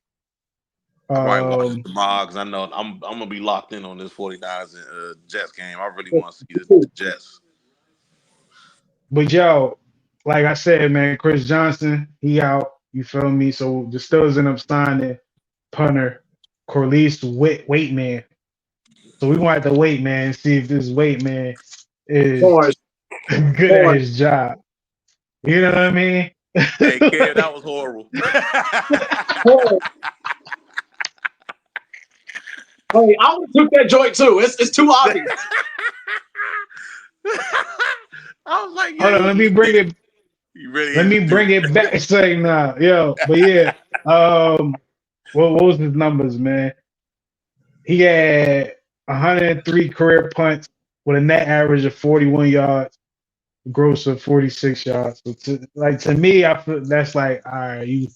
I might watch it Um, tomorrow because I know I'm gonna be locked in on this 49ers and Jets game. I really want to see the Jets. but yo, like I said, man, Chris Johnson, he out. You feel me? So the Steelers end up signing punter Corliss Waitman. So we gonna have to wait, man, and see if this Waitman is Bars, good at bars, his job. You know what I mean? Hey, Kev, that was horrible. bars. Hey, I would have took that joint too. It's too obvious. I was like, yeah, Hold on, let me bring it. he really Let is me a bring douche. it back. Say nah, yo, but yeah. What was his numbers, man? He had 103 career punts with a net average of 41 yards, gross of 46 yards. So to me, I feel that's like, all right, you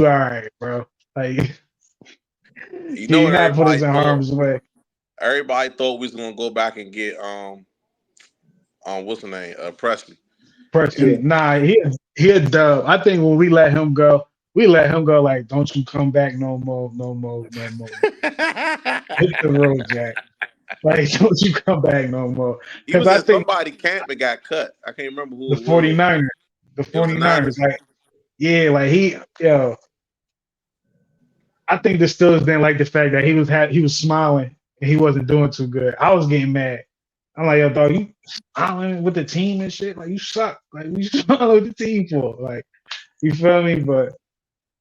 all right, bro. Like, You know you're what not put us everybody in thought? harm's way. Everybody thought we was gonna go back and get what's the name? Presley. Yeah. Personally, nah, he a dub. I think when we let him go. Like, don't you come back no more, no more, no more. Hit the road, Jack. Like, don't you come back no more. He Because was I in think somebody camp and got cut. I can't remember the who it was. 49ers, the It was the 49ers, Niners. like, yeah, like I think the Steelers didn't like the fact that he was smiling and he wasn't doing too good. I was getting mad. I'm like, yo, dog, you smiling with the team and shit? Like, you suck. Like, you smiling with the team for? Like, you feel me? But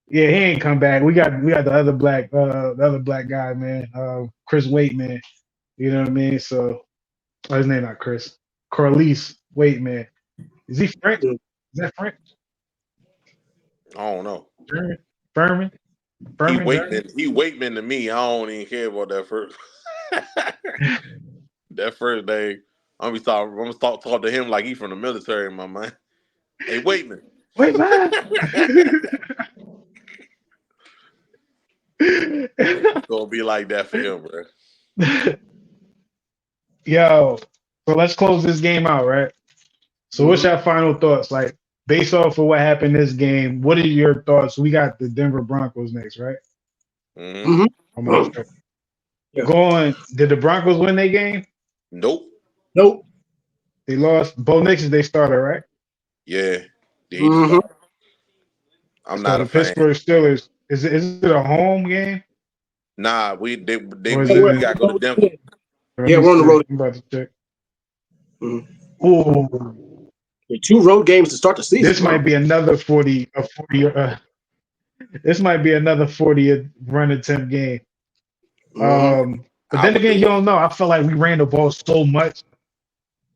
yeah, he ain't come back. We got the other black guy, man, Chris Waitman. You know what I mean? So his name not Chris. Corliss Waitman. Is he French? Mm. Is that French? I don't know. German? Furman? He Furman? German? Waitman. He Waitman to me. I don't even care about that first. That first day, I'm gonna start talking to him like he from the military, my man. Hey, Waitman. Wait, what? Gonna be like that for him, bro. Yo, so let's close this game out, right? So what's Mm-hmm. your final thoughts? Like, based off of what happened this game, what are your thoughts? We got the Denver Broncos next, right? Mm-hmm. I'm not Mm-hmm. sure. Yeah. Did the Broncos win their game? Nope. Nope. They lost. Bo Nix is their starter, right? Yeah. He the Mm-hmm. start. I'm So not a the fan. Pittsburgh Steelers, is it a home game? Nah, Or is Oh, it we in, gotta go to Denver. let yeah, me we're on the see. road. I'm about to check. Mm-hmm. Ooh, Yeah, 2 road games to start the season, this might bro. be another 40. This might be another 40 run attempt game. Mm-hmm. But I then would again, do you it. don't know. I feel like we ran the ball so much.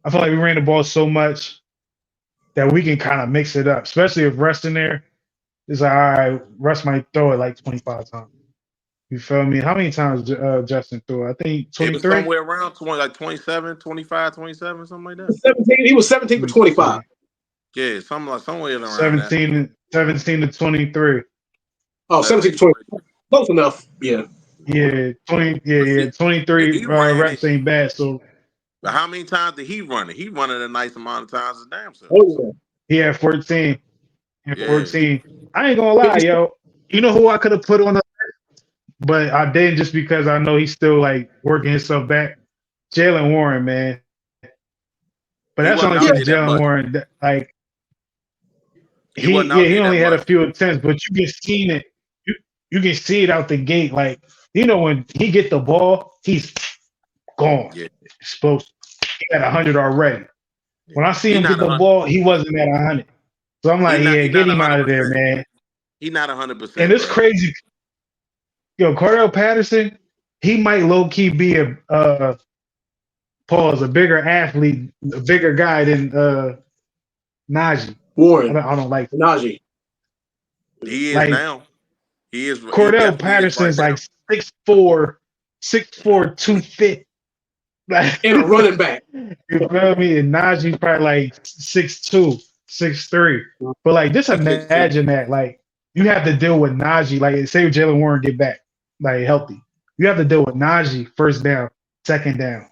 I feel like we ran the ball so much that we can kind of mix it up, especially if Russ in there. It's like, all right, Russ might throw it like 25 times. You feel me? How many times Justin threw? I think It was 23. somewhere around 20, like 27, 25, 27, something like that. 17. He was 17 Let for me 25. see. Yeah, something like somewhere around that. 17 to 23. Oh, 17 17, to 20. Close enough. Yeah. Yeah, 20. Yeah, But yeah. see, 23 he ran it. reps ain't bad. So But how many times did he run it? He run it a nice amount of times as damn self. Oh, So yeah. he had 14 and yeah, 14. I ain't gonna lie, 56. yo. You know who I could have put on the, but I didn't just because I know he's still like working himself back. Jalen Warren, man. But that's he only wasn't because out there that Jalen much. Warren, like He wasn't yeah, out he there that only had a much. few attempts, but you can see it. You can see it out the gate. Like you know when he get the ball, he's gone. Yeah, Explosive. He had 100 already. yeah. When I see He him not get a the hundred. ball, he wasn't at 100. So I'm like, yeah, He get not him out of there, 100%. man. He not And 100%, it's bro. crazy. Yo, Cordell Patterson, he might low key be a pause a bigger athlete, a bigger guy than Najee. Warren. I don't like Najee. He is like now. He is. He Cordell definitely is right Patterson's like now. 6'4", 6'4", 250. Like And a running back. you feel me? And Najee's probably like 6'2", 6'3". But like just He's 6'2". imagine that. Like you have to deal with Najee. Like say Jalen Warren get back like healthy. You have to deal with Najee first down, second down.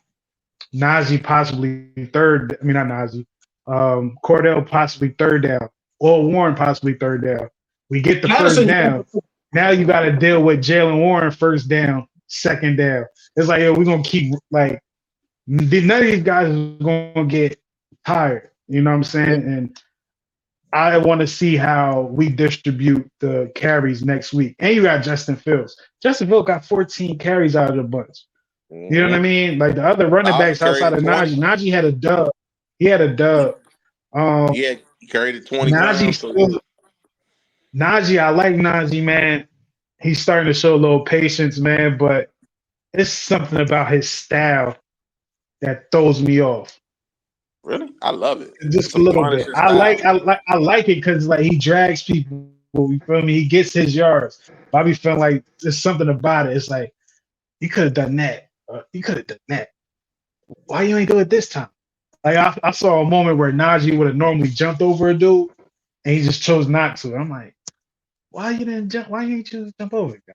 Najee possibly third. I mean not Najee. Cordell possibly third down. Or Warren possibly third down. We get the first Patterson. down. Now you got to deal with Jalen Warren first down, second down. It's like, yo, we're gonna keep like none of these guys is gonna get tired. You know what I'm saying? And I want to see how we distribute the carries next week. And you got Justin Fields. Justin Fields got 14 carries out of the bunch. You know what I Mm-hmm. mean? Like the other running Najee backs carried outside it of 20. Najee. Najee had a dub. He had a dub. Um, He carried it 20 Najee times. So yeah. still Najee. I like Najee, man. He's starting to show a little patience, man. But it's something about his style that throws me off Really, I love it. It's just a some little bit. punishing style. I like it because like he drags people. You feel me? He gets his yards. But I be feeling like there's something about it. It's like you could have done that. You could have done that. Why you ain't do it this time? Like I saw a moment where Najee would have normally jumped over a dude, and he just chose not to. I'm like, why you didn't jump? Why you ain't choose to jump over the guy?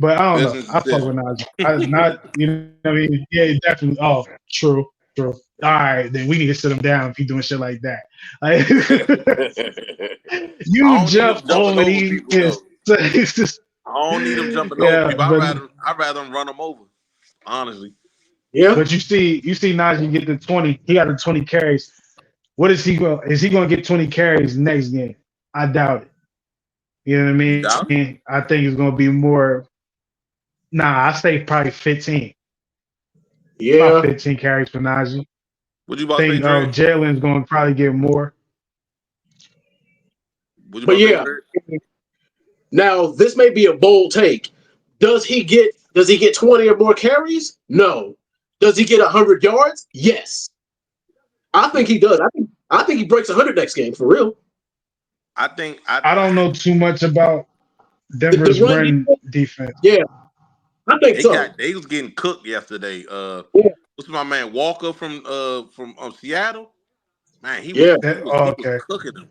But I don't know. Business I fuck with decision. Najee. I not you know what I mean? Yeah, definitely. Oh, true, true. All right, then we need to sit him down if he's doing shit like that. Like, I you don't need jump him jumping over over these people kids. though. It's just, I don't need him jumping over yeah, people. I'd rather him run them over. Honestly, Yeah. but you see Najee get the 20. He got the 20 carries. What is he going? Is he going to get 20 carries next game? I doubt it. You know what I you doubt it? mean? I think it's going to be more. Nah, I say probably 15. About Yeah. 15 carries for Najee. What you about to say, Think Dre? Jalen's going to probably get more. What you But about to say, yeah. Dre? Now this may be a bold take. Does he get 20 or more carries? No. Does he get 100 yards? Yes. I think he does. I think he breaks 100 next game for real. I think I I don't know too much about The Denver's run run defense, defense. yeah, I think so. they was getting cooked yesterday. Yeah. What's my man Walker from Seattle? Man, Yeah. he was Okay. cooking them.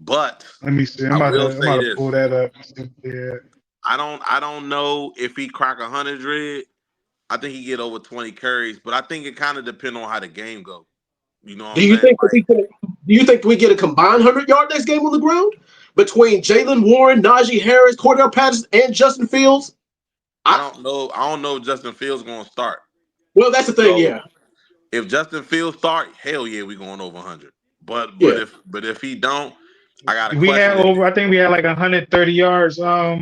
But Let me see. I will I'm say about to this: pull that up. Yeah. I don't know if he crack 100. I think he get over 20 carries, but I think it kind of depends on how the game go. You know what Do I'm you saying? think that do you think we get a combined 100-yard next game on the ground between Jalen Warren, Najee Harris, Cordell Patterson, and Justin Fields? I I, don't know. I don't know if Justin Fields going to start. well, that's the thing. So Yeah. if Justin Fields start, hell yeah, we going over 100. Yeah. But if he don't, I got a We had question. If over. I think we had like 130 yards. Oh,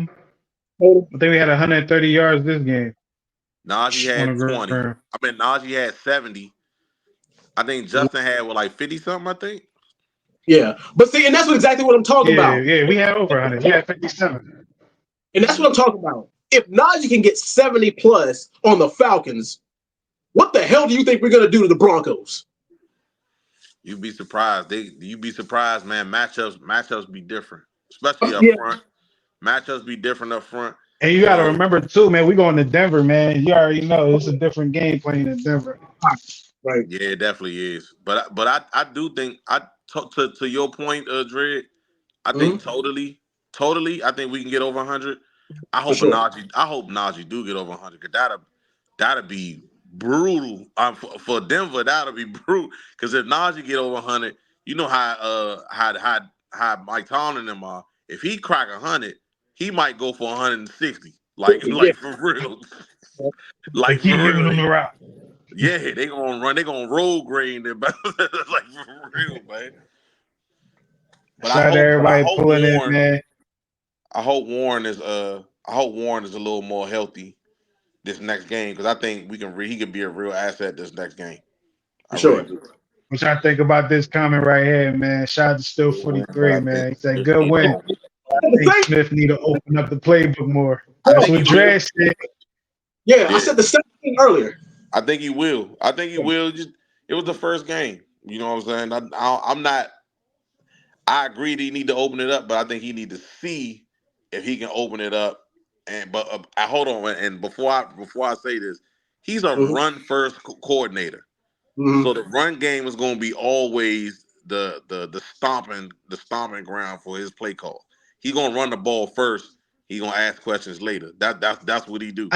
I think we had 130 yards this game Najee on had the 20, ground. I mean Najee had 70. I think Justin had like 50 something. I think. yeah. But see, and that's exactly what I'm talking Yeah, about. yeah, we had over 100. Yeah, 57. And that's what I'm talking about. If Najee can get 70 plus on the Falcons, what the hell do you think we're going to do to the Broncos? You'd be surprised. You'd be surprised, man. Matchups be different, especially up Yeah. front. Matchups be different up front. And you got to remember too, man. We going to Denver, man. You already know it's a different game playing in Denver. Right. Yeah, it definitely is. But I do think to your point, Dred. I think Mm-hmm. totally. I think we can get over 100. For sure. I hope Najee do get over 100 because that'll be brutal. For Denver, that'll be brutal. Because if Najee get over 100, you know how Mike Tomlin and them are. If he crack 100, he might go for 160. Like Yeah. like for real. They Like keep for giving real. them the rock. Yeah, they gonna run. They gonna roll grade their like for real, man. But Shout out to everybody pulling in, man. I hope Warren is I hope Warren is a little more healthy this next game because I think he could be a real asset this next game. For I really sure. do. What y'all think about this comment right here, man? Shout out to Still Good win, but 43, I think man. He said, Smith good need to win. open. I think Smith need to open up the playbook more. I That's think what he will. Dredd said. Yeah, I Yeah, said the same thing earlier. I think he will. I think he will. Just it was the first game. You know what I'm saying? I'm not. I agree that he need to open it up, but I think he need to see if he can open it up. And but I hold on. And before I say this, he's a Mm-hmm. run first coordinator. Mm-hmm. So the run game is going to be always the stomping ground for his play call. He's going to run the ball first. He's going to ask questions later. That's what he do.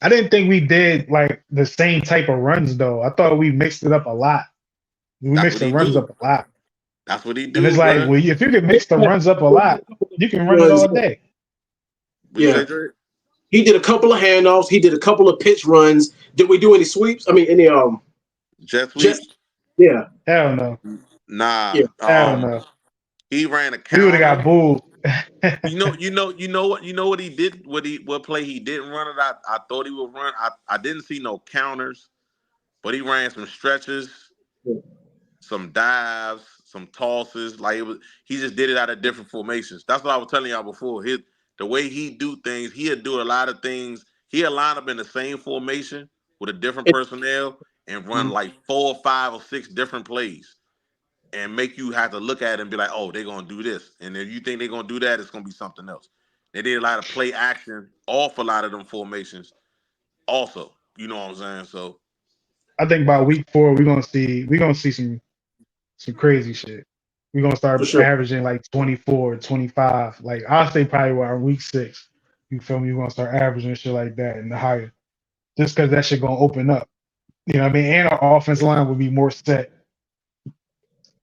I didn't think we did like the same type of runs though. I thought we mixed it up a lot. We That's mixed what the he runs do. up a lot. That's what he And it's do, like, bro. well, if you can mix the runs up a lot, you can run it all day. What you Yeah. say, Drake? He did a couple of handoffs. He did a couple of pitch runs. Did we do any sweeps? I mean, any Jet just sweeps? yeah, Hell no. Nah. yeah. Hell no. He ran a We would have counter. got booed. You know what he did? What play he didn't run it? I thought he would run. I didn't see no counters, but he ran some stretches, some dives, some tosses. Like it was, he just did it out of different formations. That's what I was telling y'all before. The way he do things, he'll do a lot of things. He'll line up in the same formation with a different personnel and run Mhm. like 4 or 5 or 6 different plays and make you have to look at it and be like, oh, they're gonna do this. And if you think they're gonna do that, it's gonna be something else. They did a lot of play action off a lot of them formations. Also, you know what I'm saying? So I think by week 4 we're gonna see some crazy shit. We're gonna For start sure. averaging like 24, 25. Like I'll say probably around week 6. You feel me? We're gonna start averaging shit like that and the higher. Just because that shit gonna open up. You know what I mean? And our offense line will be more set.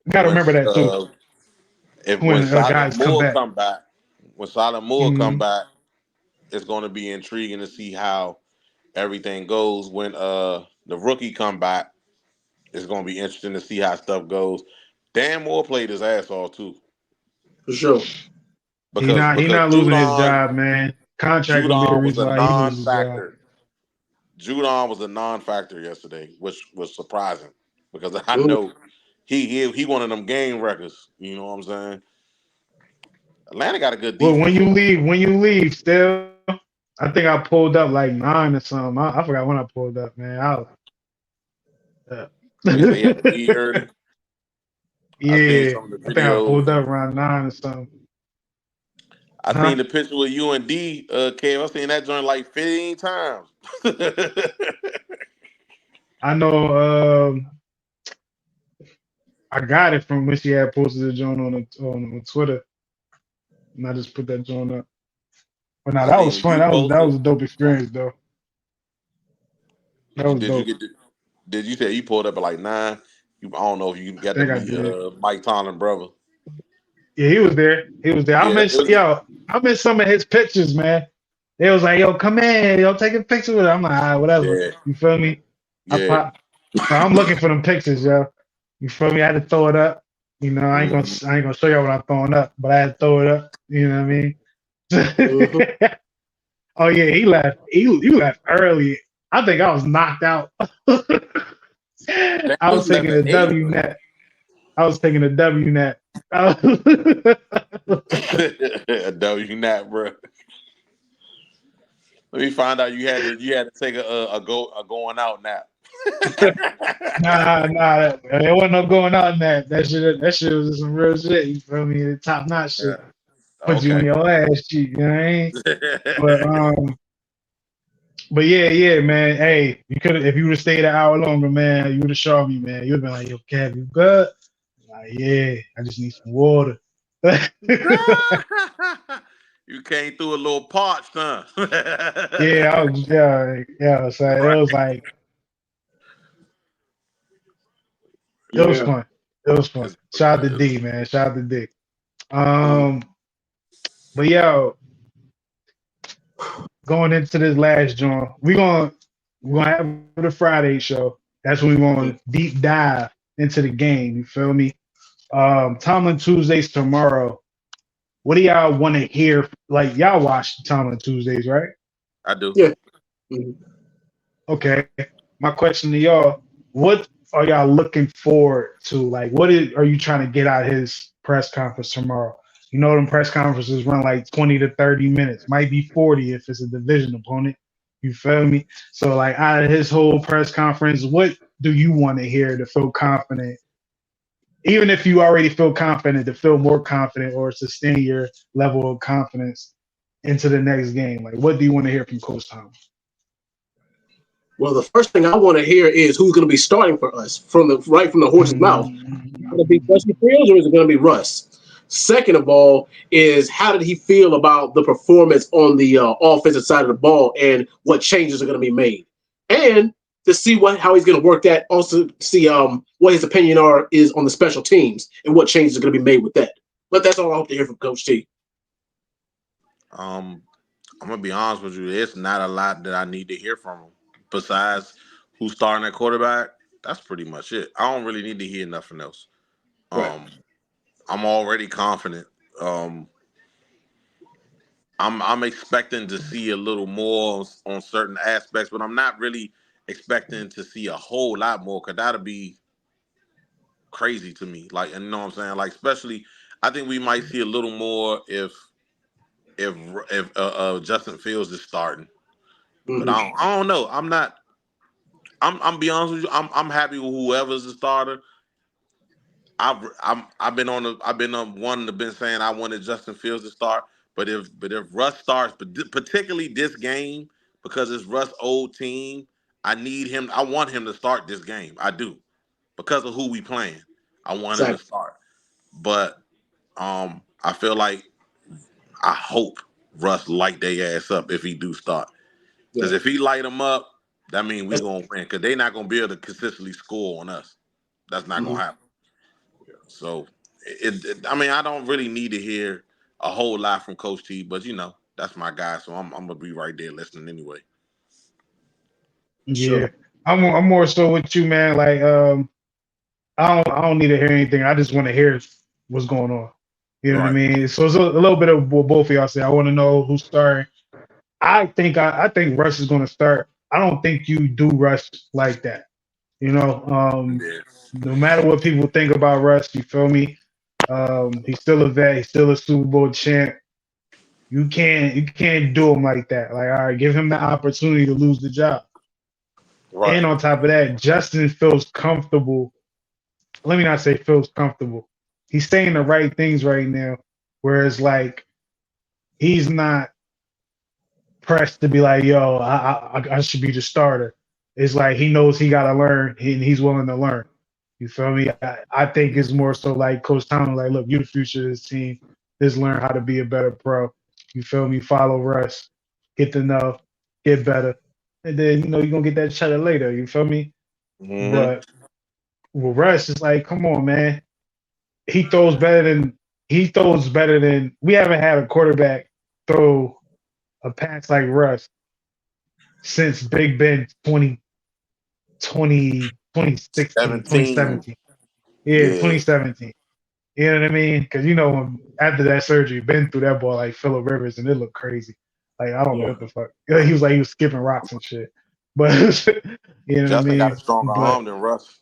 You gotta when remember that too. when When Silent guys come Moore back. come back, when Silent Moore come Mhm. back, it's gonna be intriguing to see how everything goes. When the rookie come back, it's gonna be interesting to see how stuff goes. Dan Moore played his ass off too. For sure. He Because not he because not losing his job, man. Contract gonna be the Judon was reason a why he loses his job. non-factor. Judon was a non-factor yesterday, which was surprising because I Mhm. know he one of them game records. You know what I'm saying? Atlanta got a good Well, defense. when you leave, still, I think I pulled up like 9 or something. I forgot when I pulled up, man. Uh, What he say? He had to leave early. I seen yeah, some of the I think I videos. pulled up around 9 or something. I Huh? seen the picture with you and D, Kev. I seen that joint like 15 times. I know. I got it from when she had posted the joint on Twitter, and I just put that joint up. But now I that seen was when fun. you That posted. was a dope experience, though. That was Did you dope. get? Did you say you pulled up at like 9? I don't know if you I got to think I meet did. Mike Tomlin brother. Yeah, he was there. He was there. Yeah, it was. I miss some of his pictures, man. They was like, yo, come in, yo, take a picture with it. I'm like, all right, whatever. Yeah, You feel me? I yeah. pop. So I'm looking for them pictures, yo. You feel me? I had to throw it up. You know, Mhm. I ain't gonna show y'all what I'm throwing up, but I had to throw it up. You know what I mean? Mhm. Oh yeah, he left. He left early. I think I was knocked out. Damn, I was you left taking a at 8. W net. I was taking a W net. No, you not, bro. Let me find out you had to take a going out nap. Nah, there wasn't no going out in that. That shit was some real shit. You feel me? Top notch Yeah. shit. put you on Okay. your ass cheek. You know what I mean? But but yeah, man. Hey, you could if you would have stayed an hour longer, man. You would have showed me, man. You'd have been like, "Yo, Kev, you good?" Like, yeah, I just need some water. You came through a little parched, huh? Yeah, I was, yeah. So it Right. was like, it was Yeah. fun. It was fun. It's all Shout out good. to D, man. Shout out to D. Mm. Um, but yo, going into this last joint, we're gonna have the Friday show. That's when we're gonna Mm. deep dive into the game. You feel me? Tomlin Tuesdays tomorrow. What do y'all want to hear? Like y'all watch Tomlin Tuesdays, right? I do. Yeah. Mm. Okay. My question to y'all: what are y'all looking forward to? Like, are you trying to get out of his press conference tomorrow? You know, them press conferences run like 20 to 30 minutes, might be 40 if it's a division opponent. You feel me? So, like, out of his whole press conference, what do you want to hear to feel confident? Even if you already feel confident, to feel more confident or sustain your level of confidence into the next game. Like, what do you want to hear from Coach Tom? Well, the first thing I want to hear is who's going to be starting for us from the horse's mouth. Going to be Justin Fields or is it going to be Russ? Second of all, is how did he feel about the performance on the offensive side of the ball and what changes are going to be made, and to see how he's going to work that. Also, see what his opinion is on the special teams and what changes are going to be made with that. But that's all I hope to hear from Coach T. Um, I'm gonna be honest with you. It's not a lot that I need to hear from him. Besides who's starting at quarterback, that's pretty much it. I don't really need to hear nothing else. Right. Um, I'm already confident. Um, I'm expecting to see a little more on certain aspects, but I'm not really expecting to see a whole lot more because that'll be crazy to me. Like, and you know what I'm saying? Like, especially, I think we might see a little more if if Justin Fields is starting. But Mm-hmm. I don't know. I'm not. I'm be honest with you. I'm happy with whoever's the starter. I've been I've been on one that been saying I wanted Justin Fields to start, but if Russ starts, but particularly this game because it's Russ' old team, I need him. I want him to start this game. I do because of who we playing. I want him to Exactly. start, but I feel like I hope Russ light their ass up if he do start. Because Yeah. if he light them up, that means we That's, gonna win. Because they not gonna be able to consistently score on us. That's not gonna mhm. happen. So I mean, I don't really need to hear a whole lot from Coach T, but that's my guy, so I'm gonna be right there listening anyway. Yeah, Sure. I'm more so with you, man. Like, I don't need to hear anything. I just want to hear what's going on. You know what I Right. mean? So it's a little bit of what both of y'all say. I want to know who's starting. I think Russ is going to start. I don't think you do Russ like that. You know, Yeah. no matter what people think about Russ, you feel me? He's still a vet. He's still a Super Bowl champ. You can't do him like that. Like, all right, give him the opportunity to lose the job. Right. And on top of that, Justin feels comfortable. Let me not say feels comfortable. He's saying the right things right now. Whereas, like, he's not pressed to be like, yo, I should be the starter. It's like he knows he got to learn and he's willing to learn. You feel me? I think it's more so like Coach Tomlin, like, look, you're the future of this team. Just learn how to be a better pro. You feel me? Follow Russ, get to know, get better. And then, you're going to get that cheddar later. You feel me? Hmm. But with Russ, it's like, come on, man. He throws better than we haven't had a quarterback throw a pass like Russ since Big Ben 2016, 17. 2017. Yeah, Yeah. 2017. You know what I mean? Because after that surgery, Ben threw that ball like Phillip Rivers, and it looked crazy. Like, I don't know Yeah. what the fuck. He was skipping rocks and shit. But you know what I Justin got a mean? stronger But arm than Russ.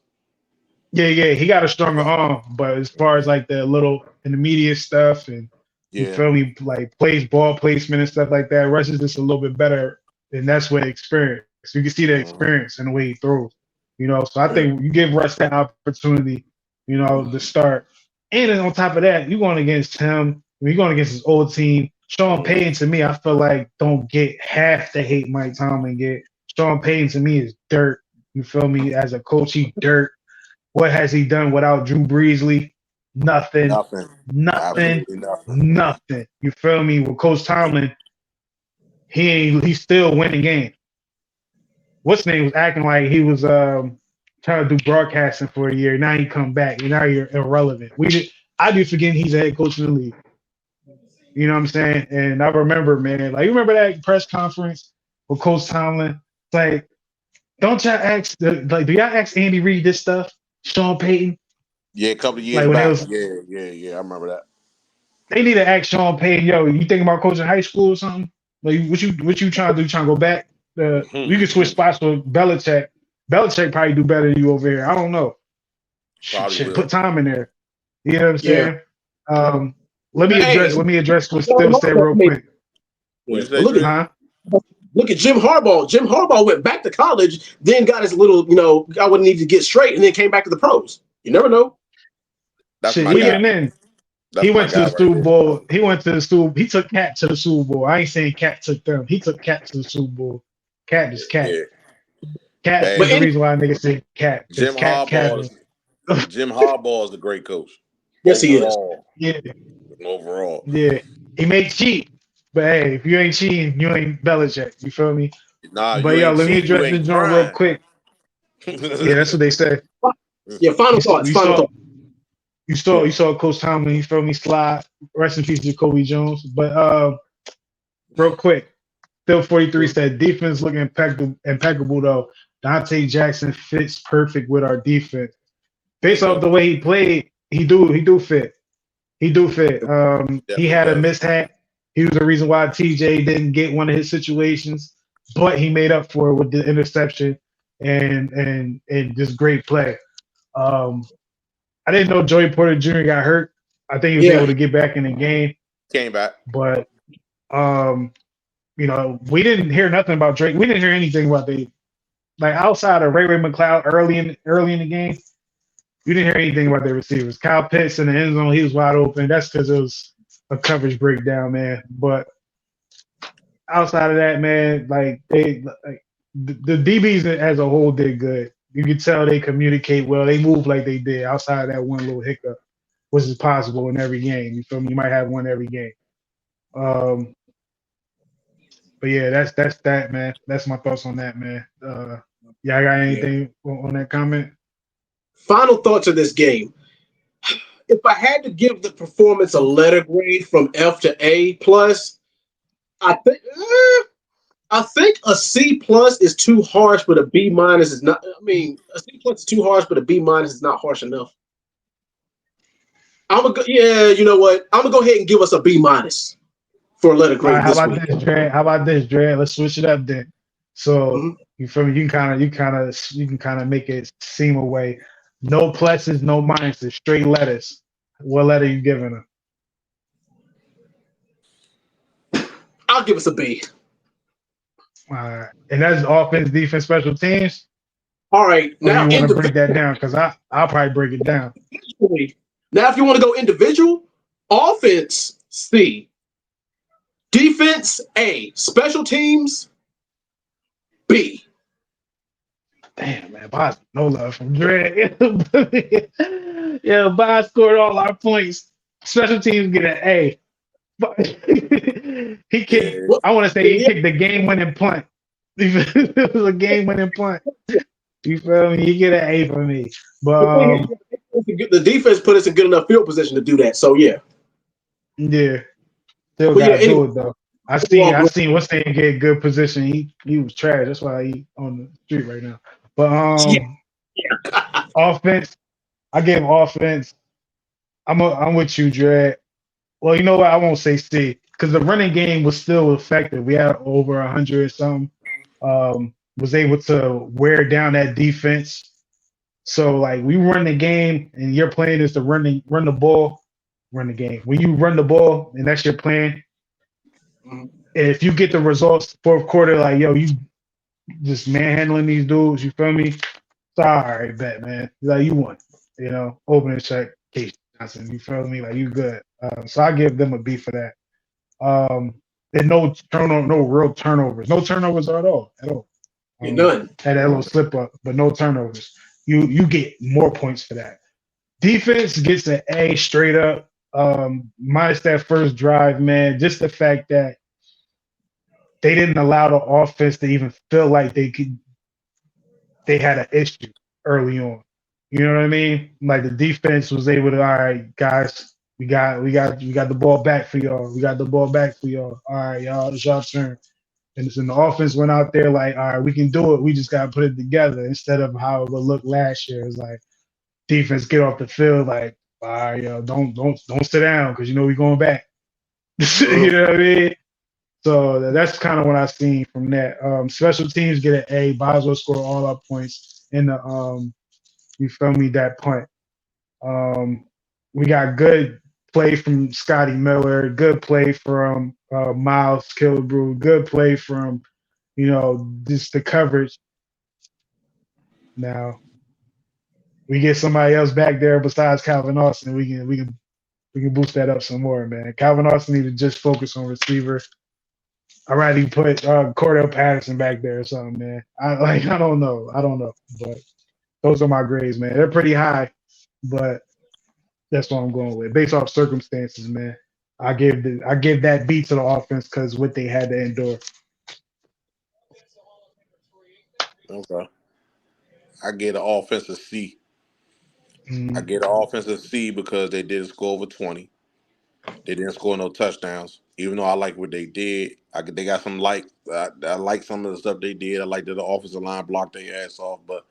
yeah, he got a stronger arm. But as far as like the little intermediate stuff and you Yeah. feel me, like ball placement and stuff like that, Russ is just a little bit better, and that's where experience. So you can see the Hmm. experience in the way he throws. So I Yeah. think you give Russ that opportunity, to start. And then on top of that, you going against him We're going against his old team. Sean Payton, to me, I feel like don't get half the hate Mike Tomlin get. Sean Payton, to me, is dirt. You feel me? As a coach, he dirt. What has he done without Drew Breesley? Nothing. Nothing. Nothing. Absolutely nothing. Nothing. You feel me? With Coach Tomlin, he's still winning games. What's his name was acting like he was trying to do broadcasting for a year. Now he come back. Now you're irrelevant. I do forget he's a head coach in the league. You know what I'm saying? And I remember, man, like you remember that press conference with Coach Tomlin? It's like, don't y'all ask do y'all ask Andy Reid this stuff? Sean Payton? Yeah, a couple of years Like when back. it was, Yeah. I remember that. they need to ask Sean Payton, yo, you thinking about coaching high school or something? Like what you trying to do? Trying to go back? You can switch spots with Belichick. Belichick probably do better than you over here. I don't know. Probably Shit, will. put time in there. You know what I'm Yeah. saying? Let me address what Still said real quick. What you say, Look Dre? at look at Jim Harbaugh. Jim Harbaugh went back to college, then got his little, I would need to get straight, and then came back to the pros. You never know. That's Shit, my guy. even then, That's he my went to guy the right Super there. Bowl. He went to the Super. He took Cat to the Super Bowl. I ain't saying Cat took them. He took Cat to the Super Bowl. Cat is Cat. Yeah. Cat Hey, is the reason why niggas say Cat. It's Jim Cat Harbaugh Cat. Jim Harbaugh is a great coach. Yes, he is. Yeah, Overall. yeah. He may cheat, but hey, if you ain't cheating, you ain't Belichick. You feel me? Nah, But you yo, ain't let me cheating, you address this ain't joint real crying. quick. Yeah, that's what they say. Yeah, final thoughts. Final thoughts. You saw Coach Tomlin, you feel me, slide. Rest in peace to Kobe Jones. But real quick, Still 43 said defense looking impeccable though. Dante Jackson fits perfect with our defense. Based off the way he played, he do fit. He do fit. He Definitely had a does. mishap. He was the reason why TJ didn't get one of his situations, but he made up for it with the interception and just great play. Um, I didn't know Joey Porter Jr. got hurt. I think he was able to get back in the game, Came back. but we didn't hear nothing about Drake. We didn't hear anything about the outside of Ray McLeod early in the game. You didn't hear anything about their receivers. Kyle Pitts in the end zone, he was wide open. That's because it was a coverage breakdown, man. But outside of that, man, the DBs as a whole did good. You could tell they communicate well. They move like they did outside of that one little hiccup, which is possible in every game. You feel me? You might have one every game. But yeah, that's that, man. That's my thoughts on that, man. I got anything on that comment? Final thoughts of this game. If I had to give the performance a letter grade from F to A plus, I think a C plus is too harsh, but a B minus is not. I mean, a C plus is too harsh, but a B minus is not harsh enough. You know what? I'm gonna go ahead and give us a B minus for a letter grade How this about week. this, Dre? Let's switch it up then. So you feel me? You can kind of make it seem away. No pluses, no minuses, straight letters. What letter you giving them? I'll give us a B. And that's offense, defense, special teams. All right, now you want to break that down because I'll probably break it down. Now, if you want to go individual, offense C, defense A, special teams B. Damn, man, Boz, no love from Dre. Yeah, Boz scored all our points. Special teams get an A. He kicked. I want to say he kicked the game-winning punt. It was a game-winning punt. You feel me? You get an A from me. But the defense put us in good enough field position to do that. So yeah. Still gotta do it though. I seen what's name get good position. He was trash. That's why he on the street right now. But offense, I gave offense. I'm with you, Dre. Well, you know what? I won't say C because the running game was still effective. We had over 100 something. Was able to wear down that defense. So like we run the game, and your plan is to run the ball, run the game. When you run the ball, and that's your plan. And if you get the results fourth quarter, like yo, you just manhandling these dudes. You feel me? Sorry, bet man. Like you won. Opening check, Case Johnson. You feel me? Like you good. So I give them a B for that. And no real turnovers, no turnovers at all, at all. None. Had that little slip up, but no turnovers. You get more points for that. Defense gets an A straight up. Minus that first drive, man. Just the fact that they didn't allow the offense to even feel like they had an issue early on. You know what I mean? Like the defense was able to, all right, guys, we got the ball back for y'all. We got the ball back for y'all. All right, y'all, it's y'all turn. And the offense went out there like, all right, we can do it. We just gotta put it together instead of how it would look last year. It's like defense get off the field like, all right, yo, don't sit down because you know we going back. You know what I mean? So that's kind of what I seen from that. Special teams get an A. Boswell scored all our points in the you feel me, that punt. We got good play from Scotty Miller, good play from Miles Killebrew, good play from, just the coverage. Now we get somebody else back there besides Calvin Austin. We can boost that up some more, man. Calvin Austin need to just focus on receiver. I'd rather put Cordell Patterson back there or something, man. I don't know, but those are my grades, man. They're pretty high, but that's what I'm going with based off circumstances, man. I give that beat to the offense because what they had to endure. Okay. I get an offensive C. I Mm, get an offensive C because they didn't score over 20. They didn't score no touchdowns. Even though I like what they did, they got some I like some of the stuff they did. I like that the offensive line blocked their ass off. But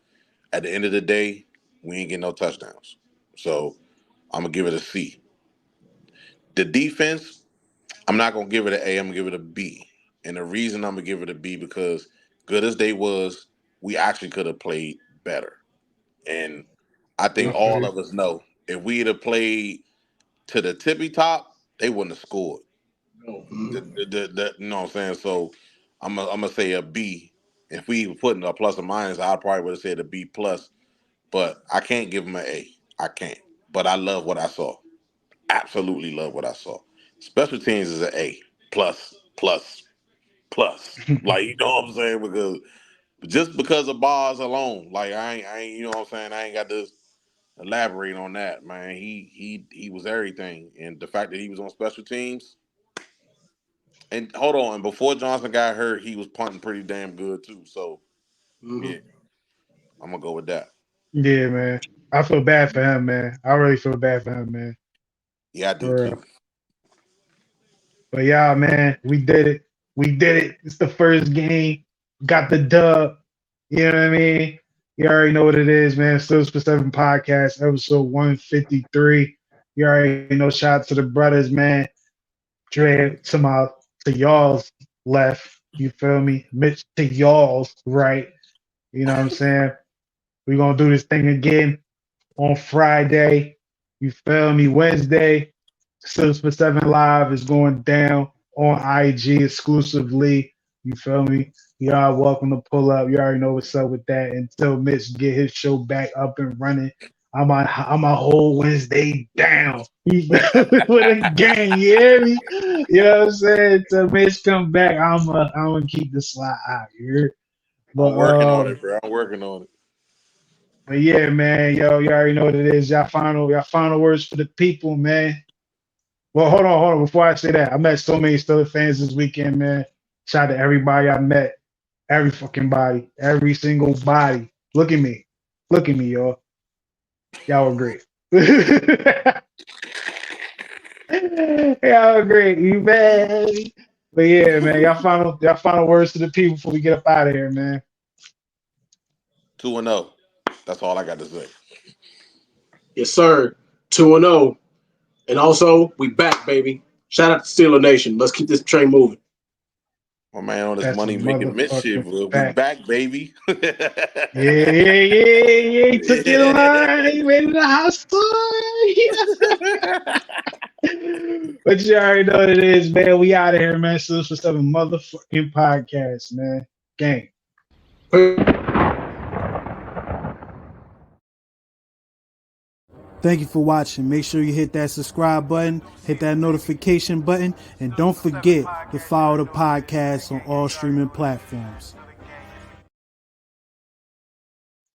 at the end of the day, we ain't getting no touchdowns. So I'm gonna give it a C. The defense, I'm not gonna give it an A. I'm gonna give it a B. And the reason I'm gonna give it a B because good as they was, we actually could have played better. And I think I feel all you. of us know if we'd have played to the tippy top, they wouldn't have scored. You know what I'm saying? So I'm gonna say a B. If we put in a plus or minus, I probably would have said a B plus. But I can't give them an A. I can't. But I love what I saw. Absolutely love what I saw. Special teams is an A plus plus plus. Like you know what I'm saying? Because just because of bars alone, like I ain't you know what I'm saying? I ain't got to elaborate on that, man. He was everything, and the fact that he was on special teams. And hold on, and before Johnson got hurt, he was punting pretty damn good too. So Mm-hmm. yeah, I'm gonna go with that. Yeah, man. I feel bad for him, man. I really feel bad for him, man. Yeah, I do For real. too. But yeah, man, we did it. We did it. It's the first game. Got the dub. You know what I mean? You already know what it is, man. Still for Seven Podcast, episode 153. You already know. Shout out to the brothers, man. Dre to y'all's left. You feel me? Mitch to y'all's right. You know what I'm saying? We're gonna do this thing again on Friday. You feel me? Wednesday, Six for Seven Live is going down on IG exclusively. You feel me? Y'all welcome to pull up. You already know what's up with that. Until Mitch get his show back up and running, I'm a whole Wednesday down. With a gang, you hear me? You know what I'm saying? Until Mitch come back, I'm gonna keep the slide out here. I'm But working on it, bro. I'm working on it. but yeah, man, yo, you already know what it is. Y'all final words for the people, man. Well, hold on. Before I say that, I met so many Steelers fans this weekend, man. Shout out to everybody I met. Every fucking body. Every single body. Look at me. Look at me, y'all. Y'all were great. Y'all were great. You man. But yeah, man, y'all final words to the people before we get up out of here, man. 2-0. That's all I got to say. Yes, sir. 2-0. And also, we back, baby. Shout out to Steeler Nation. Let's keep this train moving. My man on this That's a money making mischief. motherfucking We'll be fact. back, baby. Yeah. He took it line. He made it a hostile. But you already know what it is, man. We out of here, man. So this was seven motherfucking podcast, man. Gang. Thank you for watching. Make sure you hit that subscribe button, hit that notification button, and don't forget to follow the podcast on all streaming platforms.